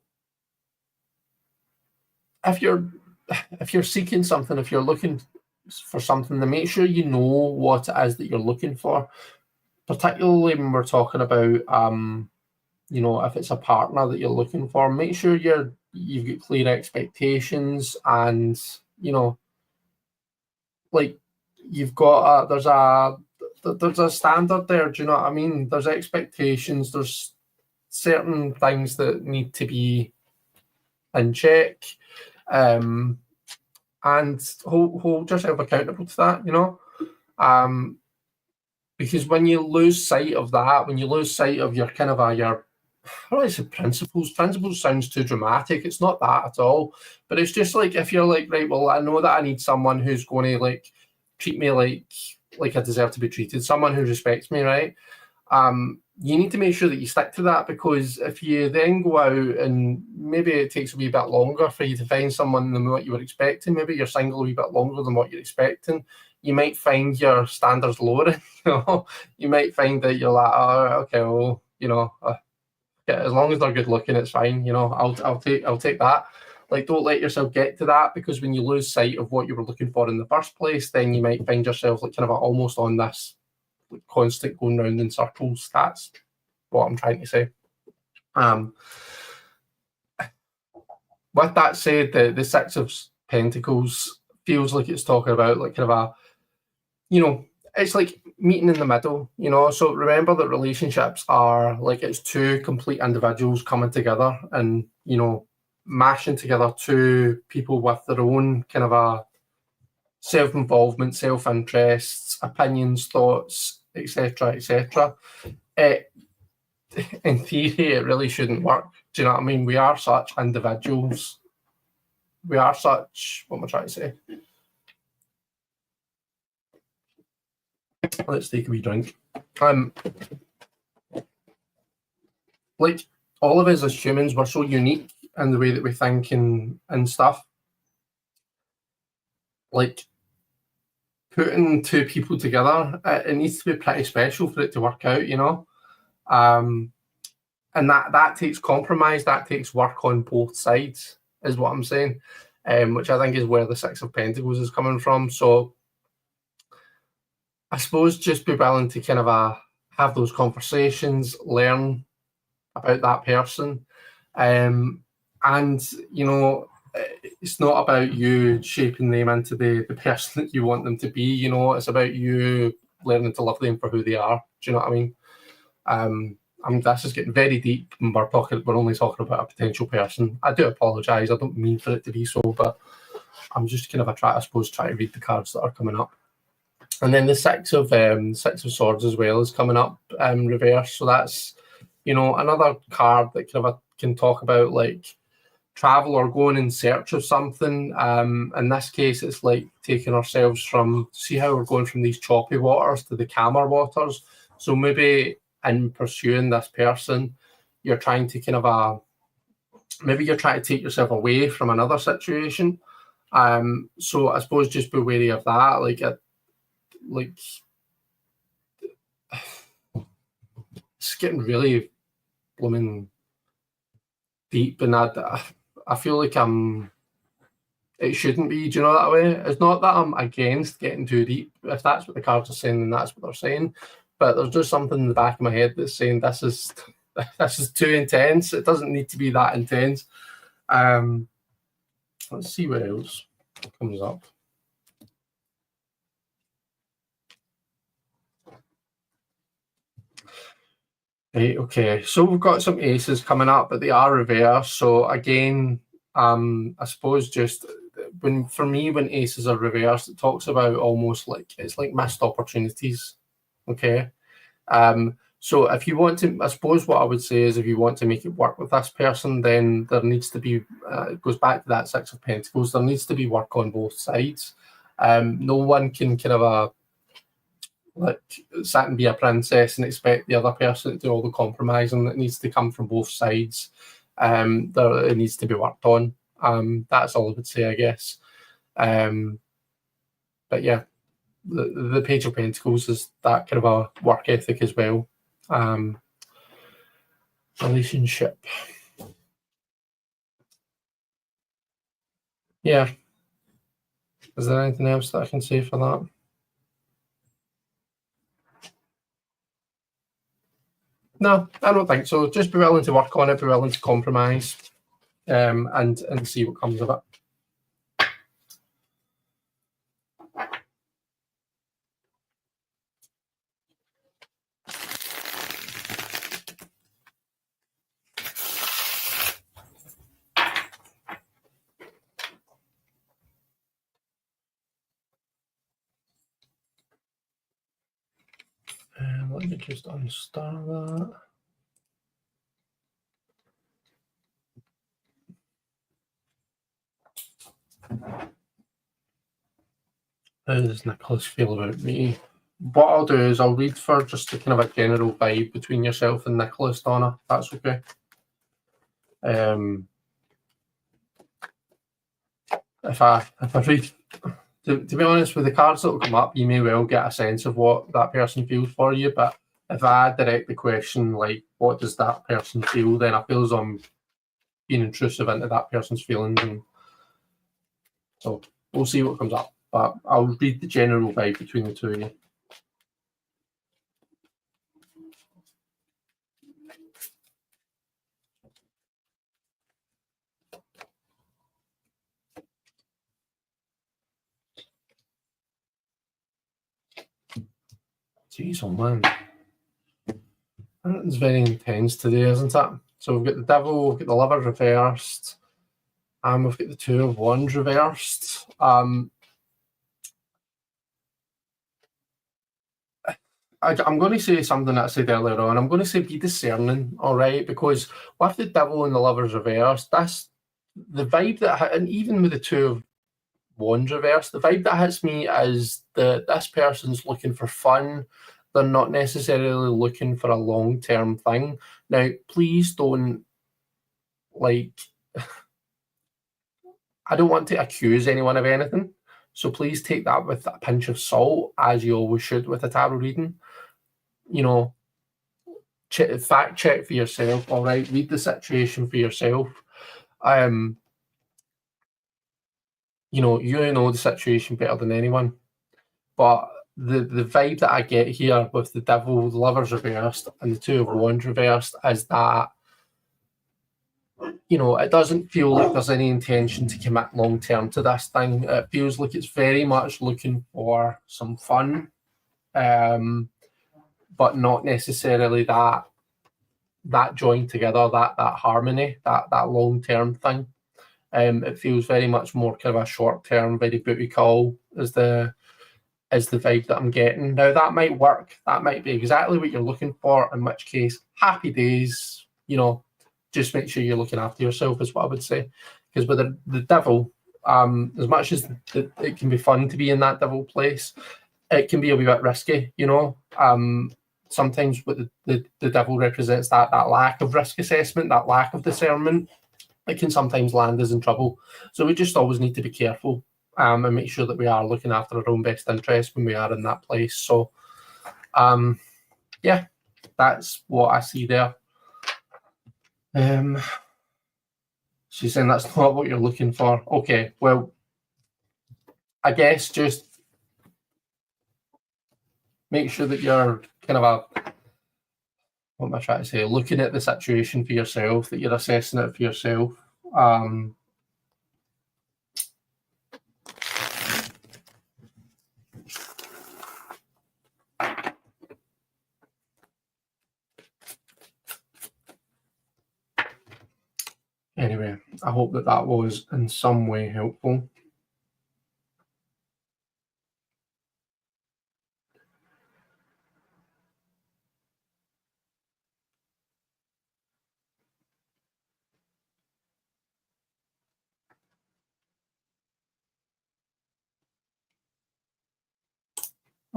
if you're seeking something, if you're looking for something, then make sure you know what it is that you're looking for, particularly when we're talking about you know, if it's a partner that you're looking for, make sure you've got clear expectations, and, you know, like, you've got there's a standard there. Do you know what I mean? There's expectations. There's certain things that need to be in check, and hold yourself accountable to that. You know, because when you lose sight of that, when you lose sight of your kind of your, how do I say, principles sounds too dramatic. It's not that at all. But it's just like, if you're like, right, well, I know that I need someone who's going to treat me like I deserve to be treated, someone who respects me, right? you need to make sure that you stick to that, because if you then go out and maybe it takes a wee bit longer for you to find someone than what you were expecting, maybe you're single a wee bit longer than what you're expecting, you might find your standards lowering. You might find that you're like, oh, okay, well, yeah, as long as they're good looking, it's fine. I'll take that. Like, don't let yourself get to that, because when you lose sight of what you were looking for in the first place, then you might find yourself like kind of almost on this constant going round in circles. That's what I'm trying to say. With that said, the Six of Pentacles feels like it's talking about like kind of it's like meeting in the middle, So remember that relationships are like, it's two complete individuals coming together and, mashing together two people with their own kind of a self-involvement, self-interests, opinions, thoughts, etc., etc. In theory, it really shouldn't work. Do you know what I mean? We are such individuals. We are such, what am I trying to say? Let's take a wee drink. Like, all of us as humans, we're so unique in the way that we think and stuff. Like, putting two people together, it needs to be pretty special for it to work out, and that takes compromise, that takes work on both sides, is what I'm saying, which I think is where the Six of Pentacles is coming from. So I suppose just be willing to kind of have those conversations, learn about that person, and it's not about you shaping them into the person that you want them to be. It's about you learning to love them for who they are. Do you know what I mean? This is getting very deep, and we're only talking about a potential person. I do apologise. I don't mean for it to be so, but I'm just kind of trying to read the cards that are coming up. And then the Six of Swords as well is coming up reverse. So that's another card that can talk about like travel or going in search of something. In this case, it's like taking ourselves see how we're going from these choppy waters to the calmer waters. So maybe in pursuing this person, you're trying to maybe you're trying to take yourself away from another situation. So I suppose just be wary of that. It's getting really blooming deep, and I feel like it shouldn't be, do you know that way? It's not that I'm against getting too deep. If that's what the cards are saying, then that's what they're saying. But there's just something in the back of my head that's saying this is too intense. It doesn't need to be that intense. Let's see what else comes up. Right, okay, so we've got some aces coming up, but they are reversed. So again, I suppose just when aces are reversed, it talks about almost like it's like missed opportunities. Okay. So if you want to, I suppose what I would say is if you want to make it work with this person, then there needs to be, it goes back to that Six of Pentacles, there needs to be work on both sides. No one can kind of sit and be a princess and expect the other person to do all the compromising. That needs to come from both sides. It needs to be worked on. That's all I would say, I guess. But yeah, the Page of Pentacles is that kind of a work ethic as well. Relationship. Yeah. Is there anything else that I can say for that? No, I don't think so. Just be willing to work on it, be willing to compromise, and see what comes of it. Let me just unstar that. How does Nicholas feel about me? what I'll do is I'll read for just a kind of a general vibe between yourself and Nicholas, Donna. That's okay. If I read, to be honest, with the cards that will come up, you may well get a sense of what that person feels for you. But if I direct the question like, what does that person feel, then I feel as I'm being intrusive into that person's feelings, and so we'll see what comes up. But I'll read the general vibe between the two of you. Jeez, oh man. It's very intense today, isn't it? So we've got the Devil, we've got the Lovers reversed, and we've got the Two of Wands reversed. I'm going to say something that I said earlier on. I'm going to say be discerning, all right? Because with the Devil and the Lovers reversed, that's the vibe that, and even with the Two of Wands reversed, the vibe that hits me is that this person's looking for fun. They're not necessarily looking for a long-term thing. Now, please don't, like, I don't want to accuse anyone of anything, so please take that with a pinch of salt, as you always should with a tarot reading. You know, fact check for yourself, all right? Read the situation for yourself. You know the situation better than anyone, but the vibe that I get here with the Devil, the Lovers reversed, and the Two of Wands reversed is that, you know, it doesn't feel like there's any intention to commit long term to this thing. It feels like it's very much looking for some fun, but not necessarily that join together, that harmony, that long term thing. It feels very much more kind of a short term, very booty call is the vibe that I'm getting. Now that might work, that might be exactly what you're looking for, in which case, happy days, you know, just make sure you're looking after yourself is what I would say. Because with the Devil, as much as it can be fun to be in that Devil place, it can be a wee bit risky, you know. Sometimes what the Devil represents that lack of risk assessment, that lack of discernment. It can sometimes land us in trouble. So we just always need to be careful and make sure that we are looking after our own best interest when we are in that place. So, yeah, that's what I see there. She's saying that's not what you're looking for. Okay, well, I guess just make sure that you're kind of what am I trying to say? Looking at the situation for yourself, that you're assessing it for yourself. Anyway, I hope that was in some way helpful.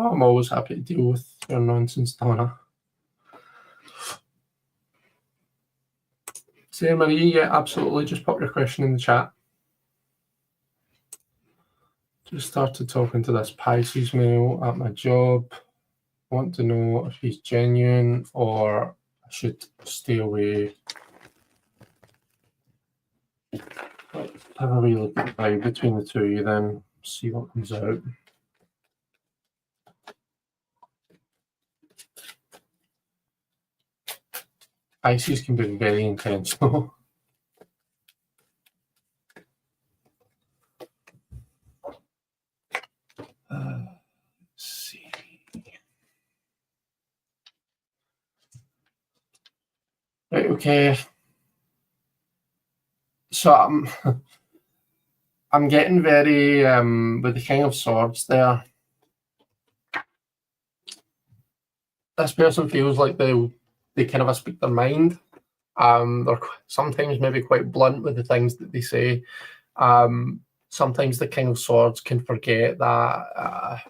I'm always happy to deal with your nonsense, Donna. Say, Marie, yeah, absolutely. Just pop your question in the chat. Just started talking to this Pisces male at my job. Want to know if he's genuine or I should stay away. Have a wee look at the vibe between the two of you then, see what comes out. Pisces can be very intense though. Let's see. Right, okay. So I'm getting very with the King of Swords there. This person feels like they kind of speak their mind. They're sometimes maybe quite blunt with the things that they say. Sometimes the King of Swords can forget that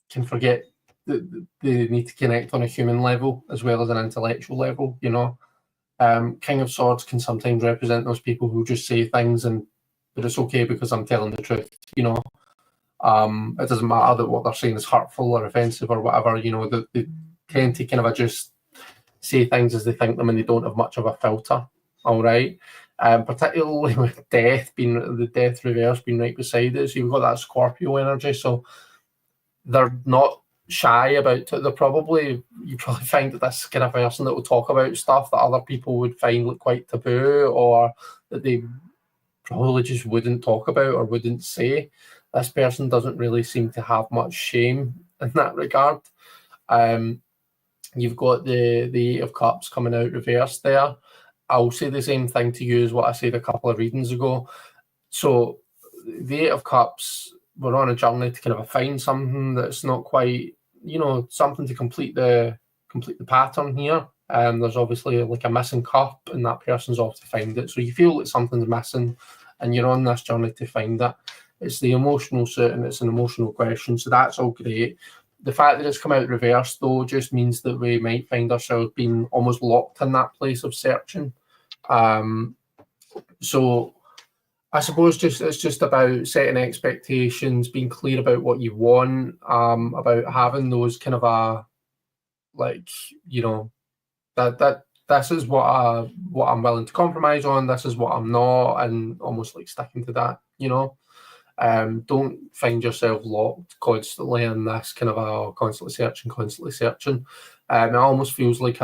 can forget that they need to connect on a human level as well as an intellectual level, you know. King of Swords can sometimes represent those people who just say things but it's okay because I'm telling the truth, you know. It doesn't matter that what they're saying is hurtful or offensive or whatever, you know, they tend to kind of just say things as they think them and they don't have much of a filter, all right? Particularly with the death reverse being right beside it, so you've got that Scorpio energy, so they're not shy about it. You probably find that this kind of person that will talk about stuff that other people would find quite taboo or that they probably just wouldn't talk about or wouldn't say. This person doesn't really seem to have much shame in that regard. You've got the Eight of Cups coming out reversed there. I'll say the same thing to you as what I said a couple of readings ago. So the Eight of Cups, we're on a journey to kind of find something that's not quite, you know, something to complete the pattern here. There's obviously like a missing cup and that person's off to find it. So you feel that something's missing and you're on this journey to find it. It's the emotional suit and it's an emotional question. So that's all great. The fact that it's come out reversed, though, just means that we might find ourselves being almost locked in that place of searching. So I suppose it's just about setting expectations, being clear about what you want, about having those kind of you know, that this is what I'm willing to compromise on, this is what I'm not, and almost like sticking to that, you know. Don't find yourself locked constantly in this kind of a constantly searching. It almost feels like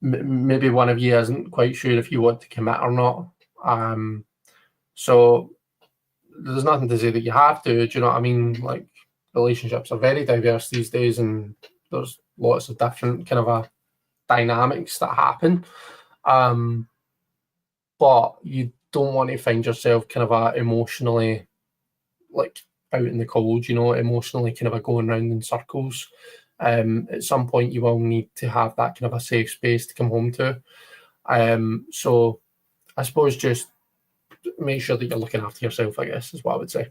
maybe one of you isn't quite sure if you want to commit or not. So there's nothing to say that you have to. Do you know what I mean? Like, relationships are very diverse these days, and there's lots of different kind of dynamics that happen. But you don't want to find yourself kind of emotionally like out in the cold, you know, emotionally kind of going round in circles. At some point you will need to have that kind of a safe space to come home to. So I suppose just make sure that you're looking after yourself, I guess, is what I would say.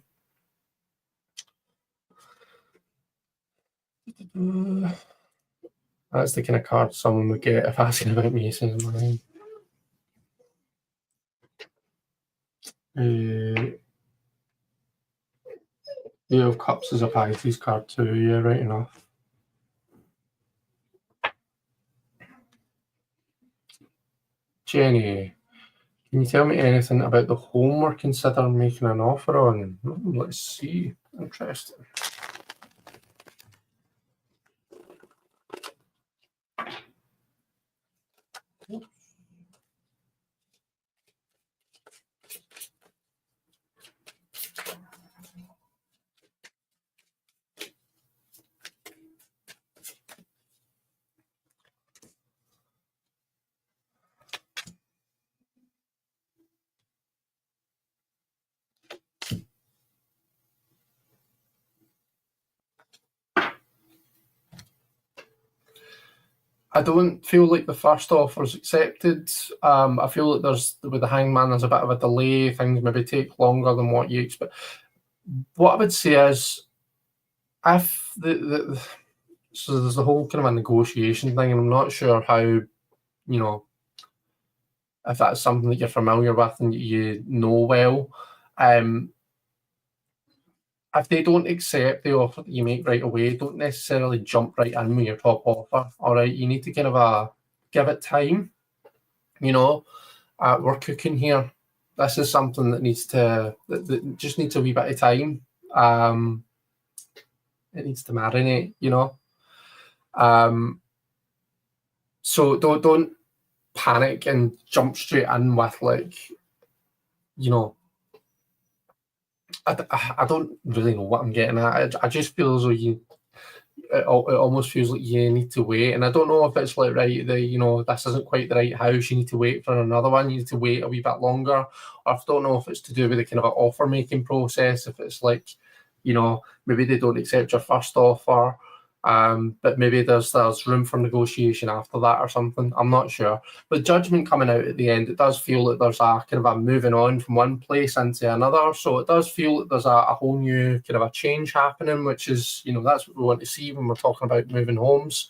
That's the kind of card someone would get if asking about me, says mine. Eight of Cups is a Pisces card too, yeah, right enough. Jenny, can you tell me anything about the home we're considering making an offer on? Let's see. Interesting. I don't feel like the first offer's accepted. I feel like with the Hangman, there's a bit of a delay. Things maybe take longer than what you expect. What I would say is, if so there's the whole kind of a negotiation thing, and I'm not sure how, you know, if that's something that you're familiar with and you know well. If they don't accept the offer that you make right away, don't necessarily jump right in with your top offer. All right, you need to kind of give it time. You know, we're cooking here. This is something that that just needs a wee bit of time. It needs to marinate. You know, so don't panic and jump straight in with, like, you know. I don't really know what I'm getting at. I just feel as though it almost feels like you need to wait, and I don't know if it's like, right, you know, this isn't quite the right house, you need to wait for another one, you need to wait a wee bit longer, or I don't know if it's to do with the kind of offer making process, if it's like, you know, maybe they don't accept your first offer, But maybe there's room for negotiation after that or something. I'm not sure. But Judgment coming out at the end, it does feel that there's a kind of a moving on from one place into another. So it does feel that there's a whole new kind of a change happening, which is, that's what we want to see when we're talking about moving homes.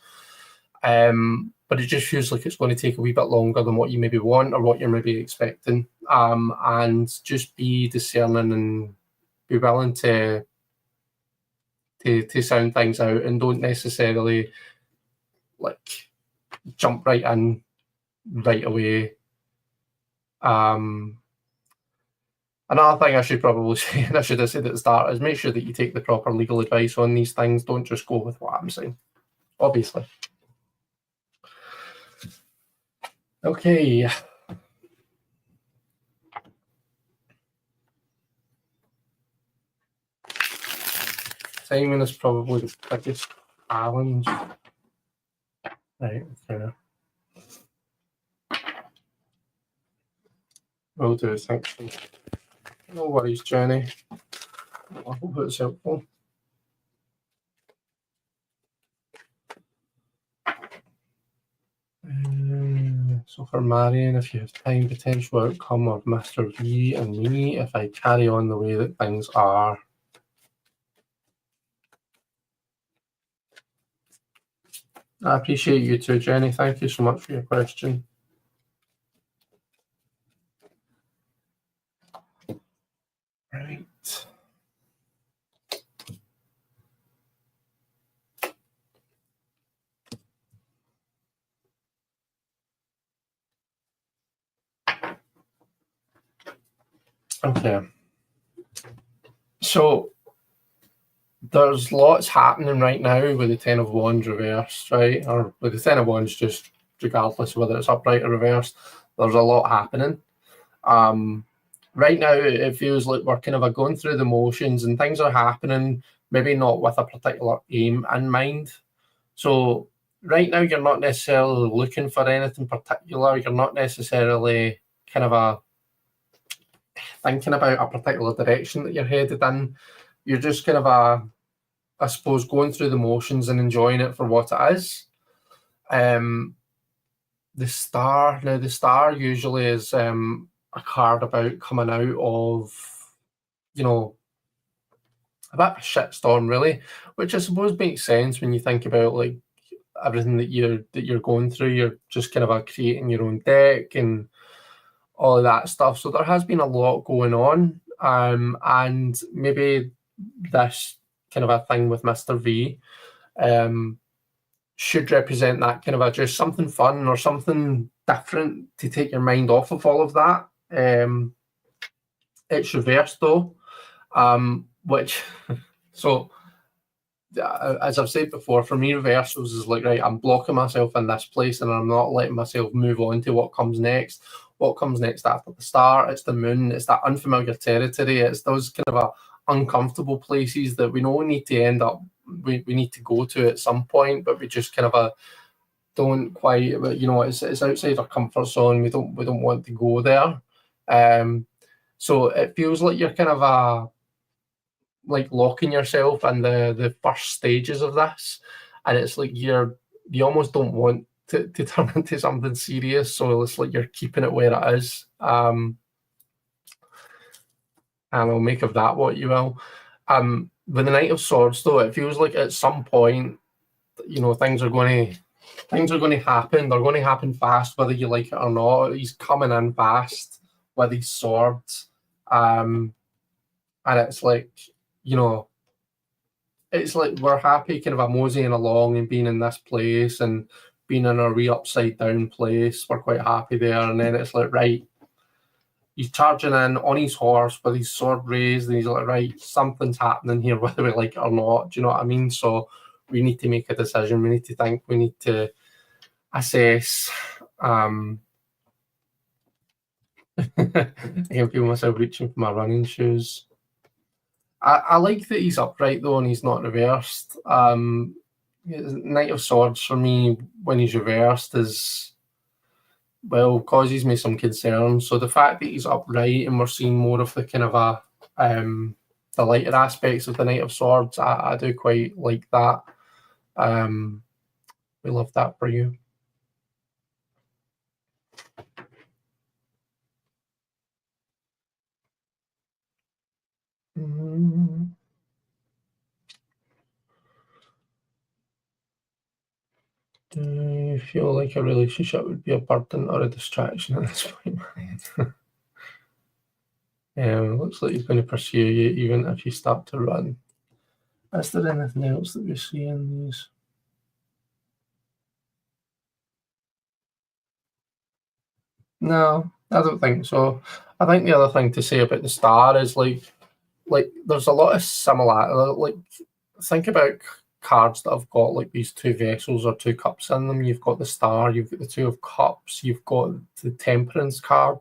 But it just feels like it's going to take a wee bit longer than what you maybe want or what you're maybe expecting. And just be discerning and be willing to sound things out, and don't necessarily like jump right in right away. Another thing I should probably say, and I should have said at the start, is make sure that you take the proper legal advice on these things. Don't just go with what I'm saying, obviously. Okay. Timing is probably the biggest challenge. Right, okay. Will do, thanks. No worries, Jenny. I hope it's helpful. So for Marion, if you have time, potential outcome of Mr. V and me if I carry on the way that things are. I appreciate you too, Jenny. Thank you so much for your question. Right. Okay. So there's lots happening right now with the Ten of Wands reversed, right? Or with the Ten of Wands, just regardless of whether it's upright or reversed, there's a lot happening. Right now, it feels like we're kind of going through the motions and things are happening, maybe not with a particular aim in mind. So right now, you're not necessarily looking for anything particular. You're not necessarily kind of thinking about a particular direction that you're headed in. You're just kind of I suppose, going through the motions and enjoying it for what it is. The Star usually is a card about coming out of, a bit of a shitstorm, really, which I suppose makes sense when you think about like everything that you're going through. You're just kind of creating your own deck and all of that stuff. So there has been a lot going on, and maybe this kind of a thing with Mr. V should represent that kind of just something fun or something different to take your mind off of all of that. It's reversed though, which so as I've said before, for me reversals is like, right, I'm blocking myself in this place and I'm not letting myself move on to what comes next. What comes next after the Star? It's the Moon. It's that unfamiliar territory. It's those kind of uncomfortable places that we know we need to end up. We need to go to at some point, but we just kind of don't quite. It's outside our comfort zone. We don't want to go there. So it feels like you're kind of like locking yourself in the first stages of this, and it's like you almost don't want to turn into something serious, so it's like you're keeping it where it is. And I'll make of that what you will. With the Knight of Swords, though, it feels like at some point, things are going to happen. They're going to happen fast, whether you like it or not. He's coming in fast with his swords, and it's like, it's like we're happy kind of moseying along and being in this place and being in a wee upside down place. We're quite happy there, and then it's like, right, he's charging in on his horse with his sword raised, and he's like, right, something's happening here, whether we like it or not. Do you know what I mean? So we need to make a decision. We need to think. We need to assess. I can feel myself reaching for my running shoes. I like that he's upright though, and he's not reversed. Knight of Swords for me, when he's reversed, causes me some concern. So the fact that he's upright and we're seeing more of the kind of the lighter aspects of the Knight of Swords, I do quite like that. We love that for you. Do you feel like a relationship would be a burden or a distraction at this point? Looks like he's going to pursue you even if you start to run. Is there anything else that we see in these? No, I don't think so. I think the other thing to say about the star is like there's a lot of similarity. Like think about cards that have got like these two vessels or two cups in them. You've got the star, you've got the two of cups, you've got the temperance card.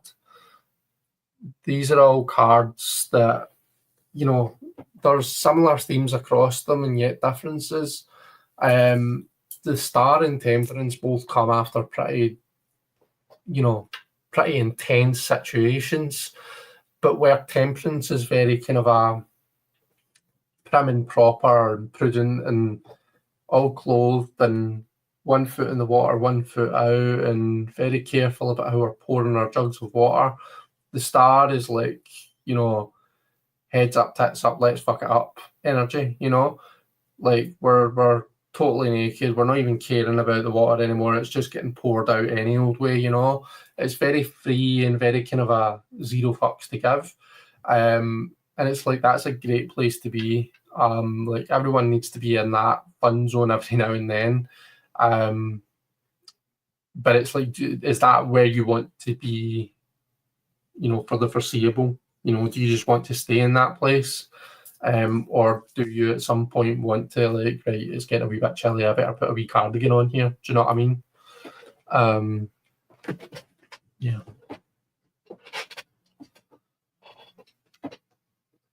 These are all cards that, you know, there's similar themes across them and yet differences. The star and temperance both come after pretty intense situations, but where temperance is very kind of a prim and proper and prudent and all clothed and 1 foot in the water, 1 foot out, and very careful about how we're pouring our jugs of water. The star is like, heads up, tits up, let's fuck it up energy, like we're totally naked, we're not even caring about the water anymore, it's just getting poured out any old way. It's very free and very kind of a zero fucks to give, and it's like that's a great place to be. Like everyone needs to be in that fun zone every now and then, but it's like, is that where you want to be, for the foreseeable? Do you just want to stay in that place? Or do you at some point want to like, right, it's getting a wee bit chilly, I better put a wee cardigan on here? Do you know what I mean? Yeah.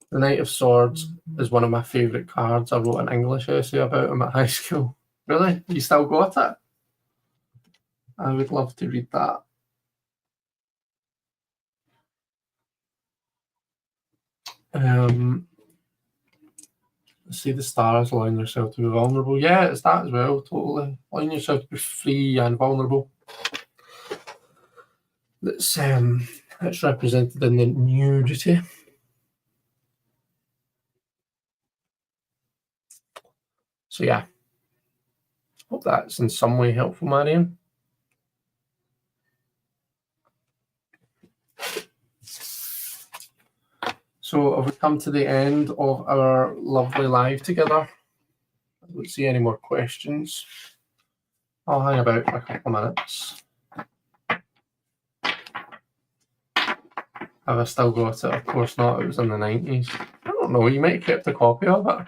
The Knight of Swords is one of my favourite cards. I wrote an English essay about him at high school. Really? You still got it? I would love to read that. See the stars, allowing yourself to be vulnerable. Yeah, it's that as well, totally. Allowing yourself to be free and vulnerable. It's represented in the nudity. So yeah, hope that's in some way helpful, Marion. So have we come to the end of our lovely live together? I don't see any more questions. I'll hang about for a couple of minutes. Have I still got it? Of course not. It was in the 90s. I don't know. You might have kept a copy of it.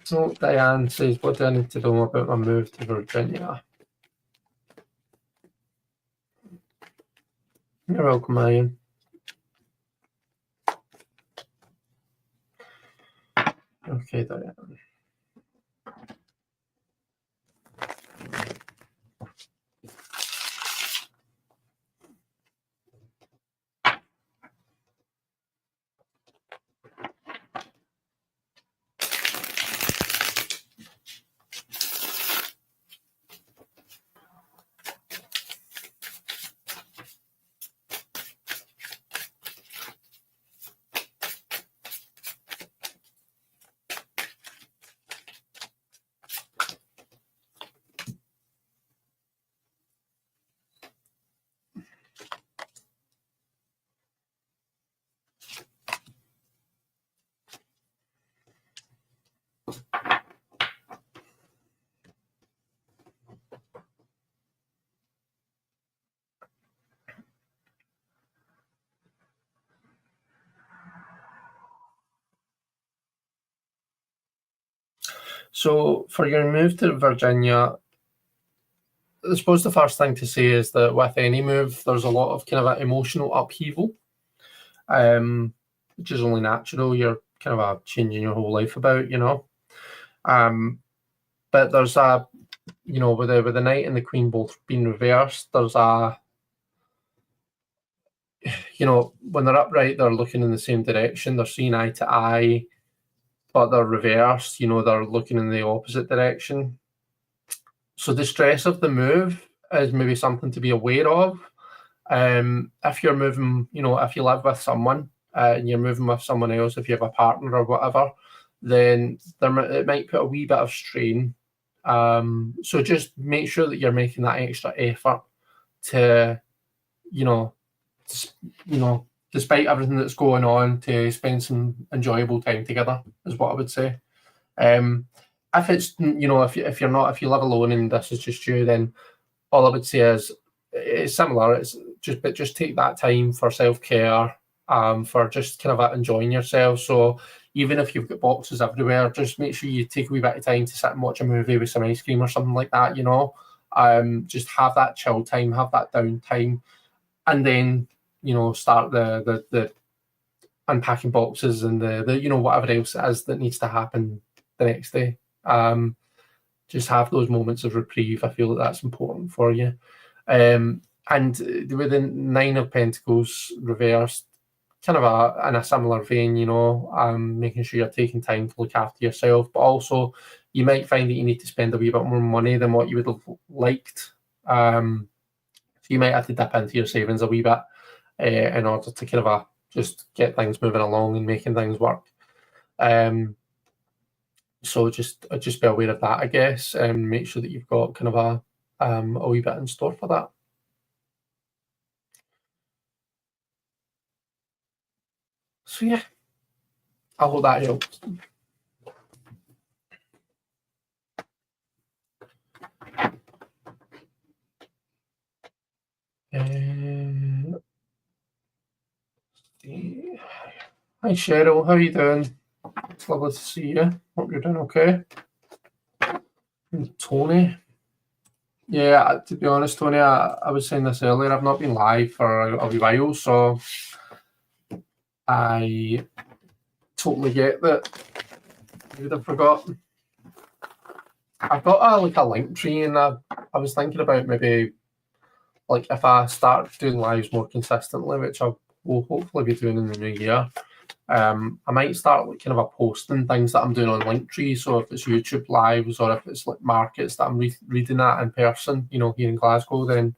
So Diane says, what do I need to know about my move to Virginia? You're welcome, Marion. Okay, Diane. So for your move to Virginia, I suppose the first thing to say is that with any move, there's a lot of kind of an emotional upheaval, which is only natural. You're kind of changing your whole life about, but there's a, with the Knight and the Queen both being reversed, there's a, when they're upright, they're looking in the same direction, they're seeing eye to eye, but they're reversed, they're looking in the opposite direction. So the stress of the move is maybe something to be aware of. If you're moving, if you live with someone and you're moving with someone else, if you have a partner or whatever, then it might put a wee bit of strain. So just make sure that you're making that extra effort to, you know, despite everything that's going on, to spend some enjoyable time together is what I would say. If it's, if you live alone and this is just you, then all I would say is it's similar. It's just take that time for self-care, for just kind of enjoying yourself. So even if you've got boxes everywhere, just make sure you take a wee bit of time to sit and watch a movie with some ice cream or something like that. Just have that chill time, have that downtime, and then start the unpacking boxes and the whatever else it is that needs to happen the next day. Just have those moments of reprieve. I feel that that's important for you. And with the Nine of Pentacles reversed, kind of in a similar vein, making sure you're taking time to look after yourself, but also you might find that you need to spend a wee bit more money than what you would have liked. So you might have to dip into your savings a wee bit in order to kind of just get things moving along and making things work. So just be aware of that, I guess, and make sure that you've got kind of a wee bit in store for that. So yeah, I hope that helps. Hi Cheryl, how are you doing? It's lovely to see you. Hope you're doing okay. And Tony. Yeah, to be honest, Tony, I was saying this earlier, I've not been live for a wee while, so I totally get that you would have forgotten. I've got a link tree, and I was thinking about maybe if I start doing lives more consistently, which I will hopefully be doing in the new year, I might start kind of posting things that I'm doing on Linktree. So if it's YouTube lives or if it's markets that I'm reading at in person, here in Glasgow, then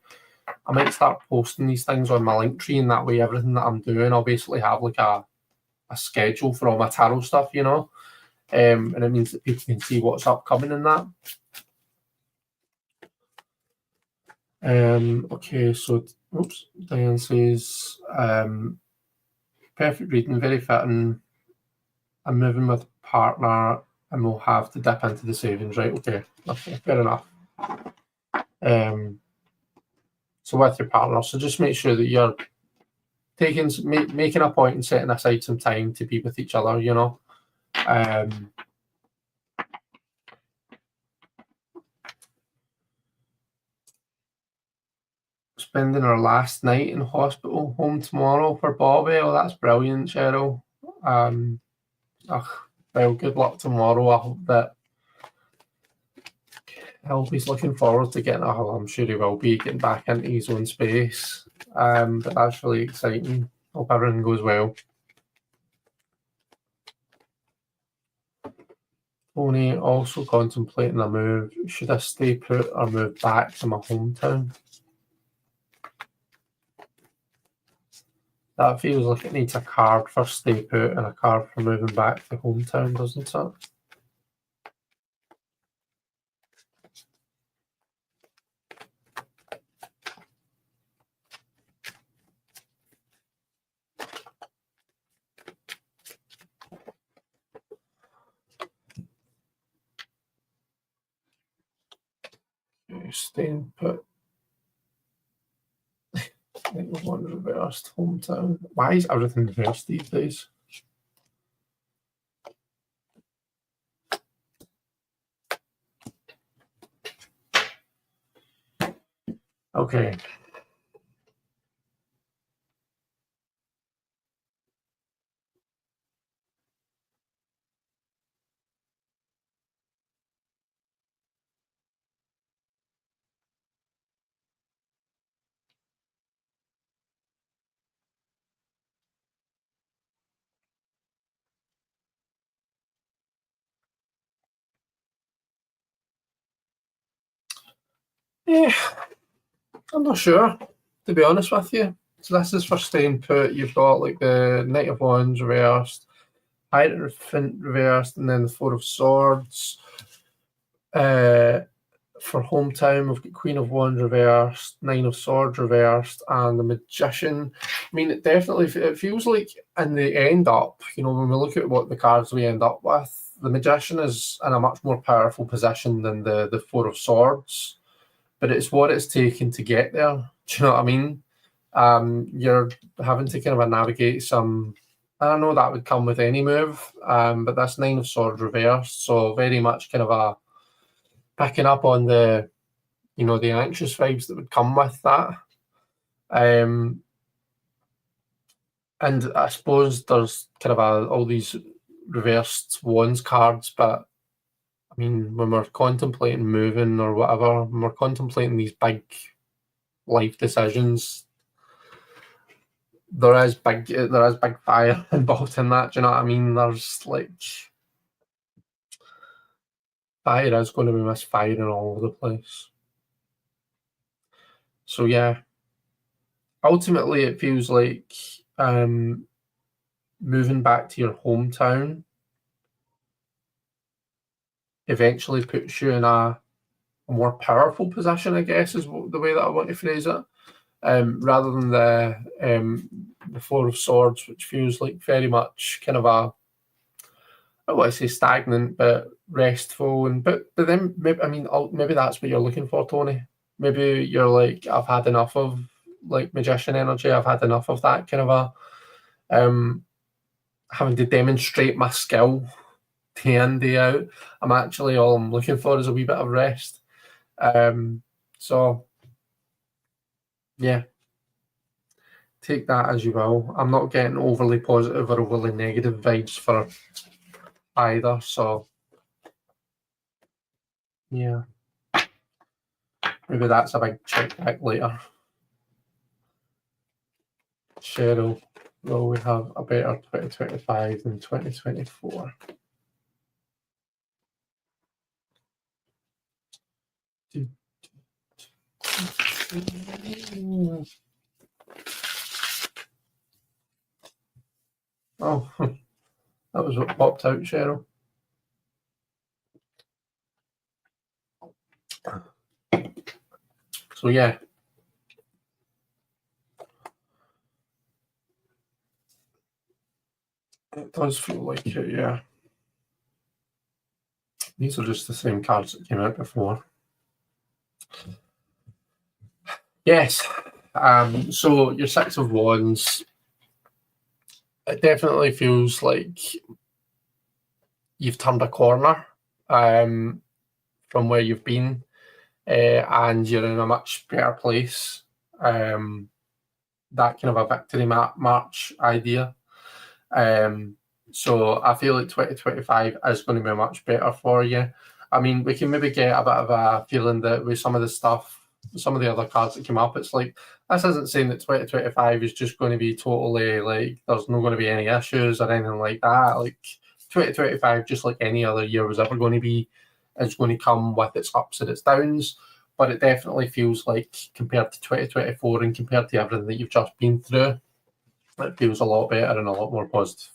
I might start posting these things on my Linktree, and that way everything that I'm doing, I'll basically have a schedule for all my tarot stuff, and it means that people can see what's upcoming in that. Okay, so Diane says, perfect reading, very fitting. I'm moving with a partner and we'll have to dip into the savings, right? Okay, fair enough. So with your partner, so just make sure that you're making a point and setting aside some time to be with each other, spending our last night in hospital, home tomorrow for Bobby. Oh, that's brilliant, Cheryl. Well, good luck tomorrow. I hope that he's looking forward to getting. I'm sure he will be getting back into his own space. But that's really exciting. Hope everything goes well. Tony also contemplating a move. Should I stay put or move back to my hometown? That feels like it needs a card for stay put and a card for moving back to hometown, doesn't it? Okay, staying put. I think we've one reversed hometown. Why is everything reversed these days? Okay. Yeah, I'm not sure, to be honest with you. So this is for staying put. You've got like the Knight of Wands reversed, Hierophant reversed, and then the Four of Swords. For hometown, we've got Queen of Wands reversed, Nine of Swords reversed, and the Magician. I mean, it feels like in the end up, when we look at what the cards we end up with, the Magician is in a much more powerful position than the Four of Swords, but it's what it's taken to get there. Do you know what I mean? You're having to kind of navigate some. I don't know that would come with any move, but that's Nine of Swords reversed, so very much kind of a picking up on the anxious vibes that would come with that. And I suppose there's kind of all these reversed wands cards, but I mean, when we're contemplating moving or whatever, when we're contemplating these big life decisions, there is big fire involved in that. Do you know what I mean? There's like fire is going to be misfiring all over the place. So yeah, ultimately it feels like moving back to your hometown eventually puts you in a more powerful position, I guess, is the way that I want to phrase it, rather than the Four of Swords, which feels like very much kind of I don't want to say stagnant, but restful. But then maybe that's what you're looking for, Tony. Maybe you're like, I've had enough of like magician energy. I've had enough of that kind of having to demonstrate my skill day in, day out. All I'm looking for is a wee bit of rest. So yeah, take that as you will. I'm not getting overly positive or overly negative vibes for either. So yeah, maybe that's a big check back later. Cheryl, will we have a better 2025 than 2024? Oh, that was what popped out, Cheryl. So yeah. It does feel like it, yeah. These are just the same cards that came out before. Yes. So your Six of Wands, it definitely feels like you've turned a corner from where you've been, and you're in a much better place. That kind of a victory march idea. So I feel like 2025 is going to be much better for you. I mean, we can maybe get a bit of a feeling that with some of the stuff, some of the other cards that came up, it's like, this isn't saying that 2025 is just going to be totally like, there's not going to be any issues or anything like that. Like 2025, just like any other year was ever going to be, is going to come with its ups and its downs. But it definitely feels like, compared to 2024 and compared to everything that you've just been through, it feels a lot better and a lot more positive.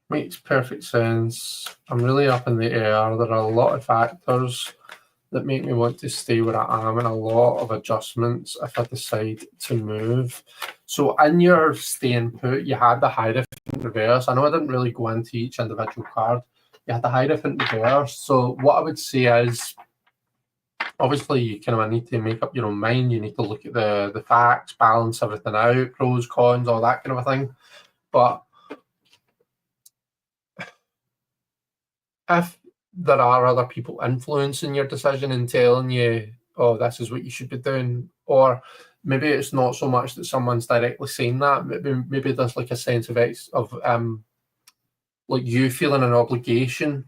Makes perfect sense. I'm really up in the air. There are a lot of factors that make me want to stay where I am, and a lot of adjustments if I decide to move. So in your staying put, you had the Hierophant reverse. I know I didn't really go into each individual card. You had the Hierophant reverse. So what I would say is, obviously you kind of need to make up your own mind. You need to look at the facts, balance everything out, pros, cons, all that kind of a thing. But if there are other people influencing your decision and telling you, oh, this is what you should be doing, or maybe it's not so much that someone's directly saying that, maybe there's like a sense of like you feeling an obligation,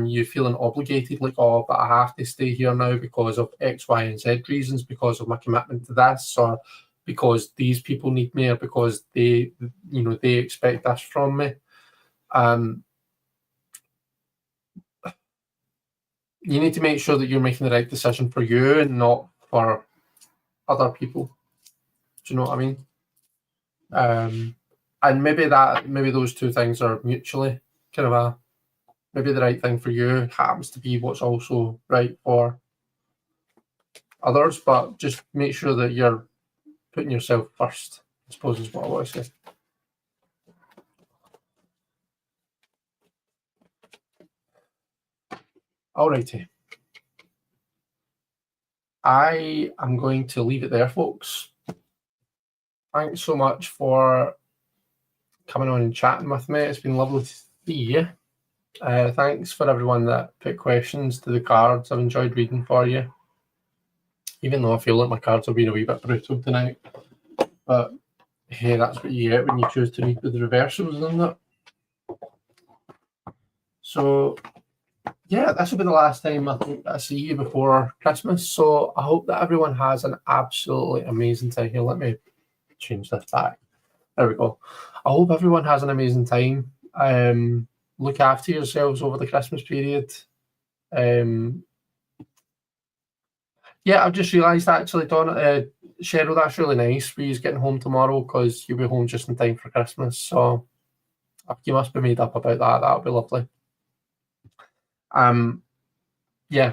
you feeling obligated, like, oh, but I have to stay here now because of X, Y, and Z reasons, because of my commitment to this, or because these people need me, or because they expect this from me. You need to make sure that you're making the right decision for you and not for other people. Do you know what I mean? And maybe those two things are mutually kind of maybe the right thing for you happens to be what's also right for others, but just make sure that you're putting yourself first, I suppose, is what I want to say. Alrighty. I am going to leave it there, folks. Thanks so much for coming on and chatting with me. It's been lovely to see you. Thanks for everyone that put questions to the cards. I've enjoyed reading for you, even though I feel like my cards have been a wee bit brutal tonight. But hey, that's what you get when you choose to read with the reversals, isn't it? So yeah, this will be the last time I think I see you before Christmas. So I hope that everyone has an absolutely amazing time. Here, let me change this back. There we go. I hope everyone has an amazing time. Look after yourselves over the Christmas period. Yeah, I've just realised actually, Donna, Cheryl, that's really nice for you getting home tomorrow, because you'll be home just in time for Christmas. So you must be made up about that. That'll be lovely. Yeah,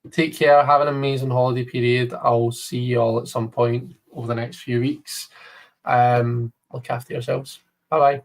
take care. Have an amazing holiday period. I'll see you all at some point over the next few weeks. Look after yourselves. Bye bye.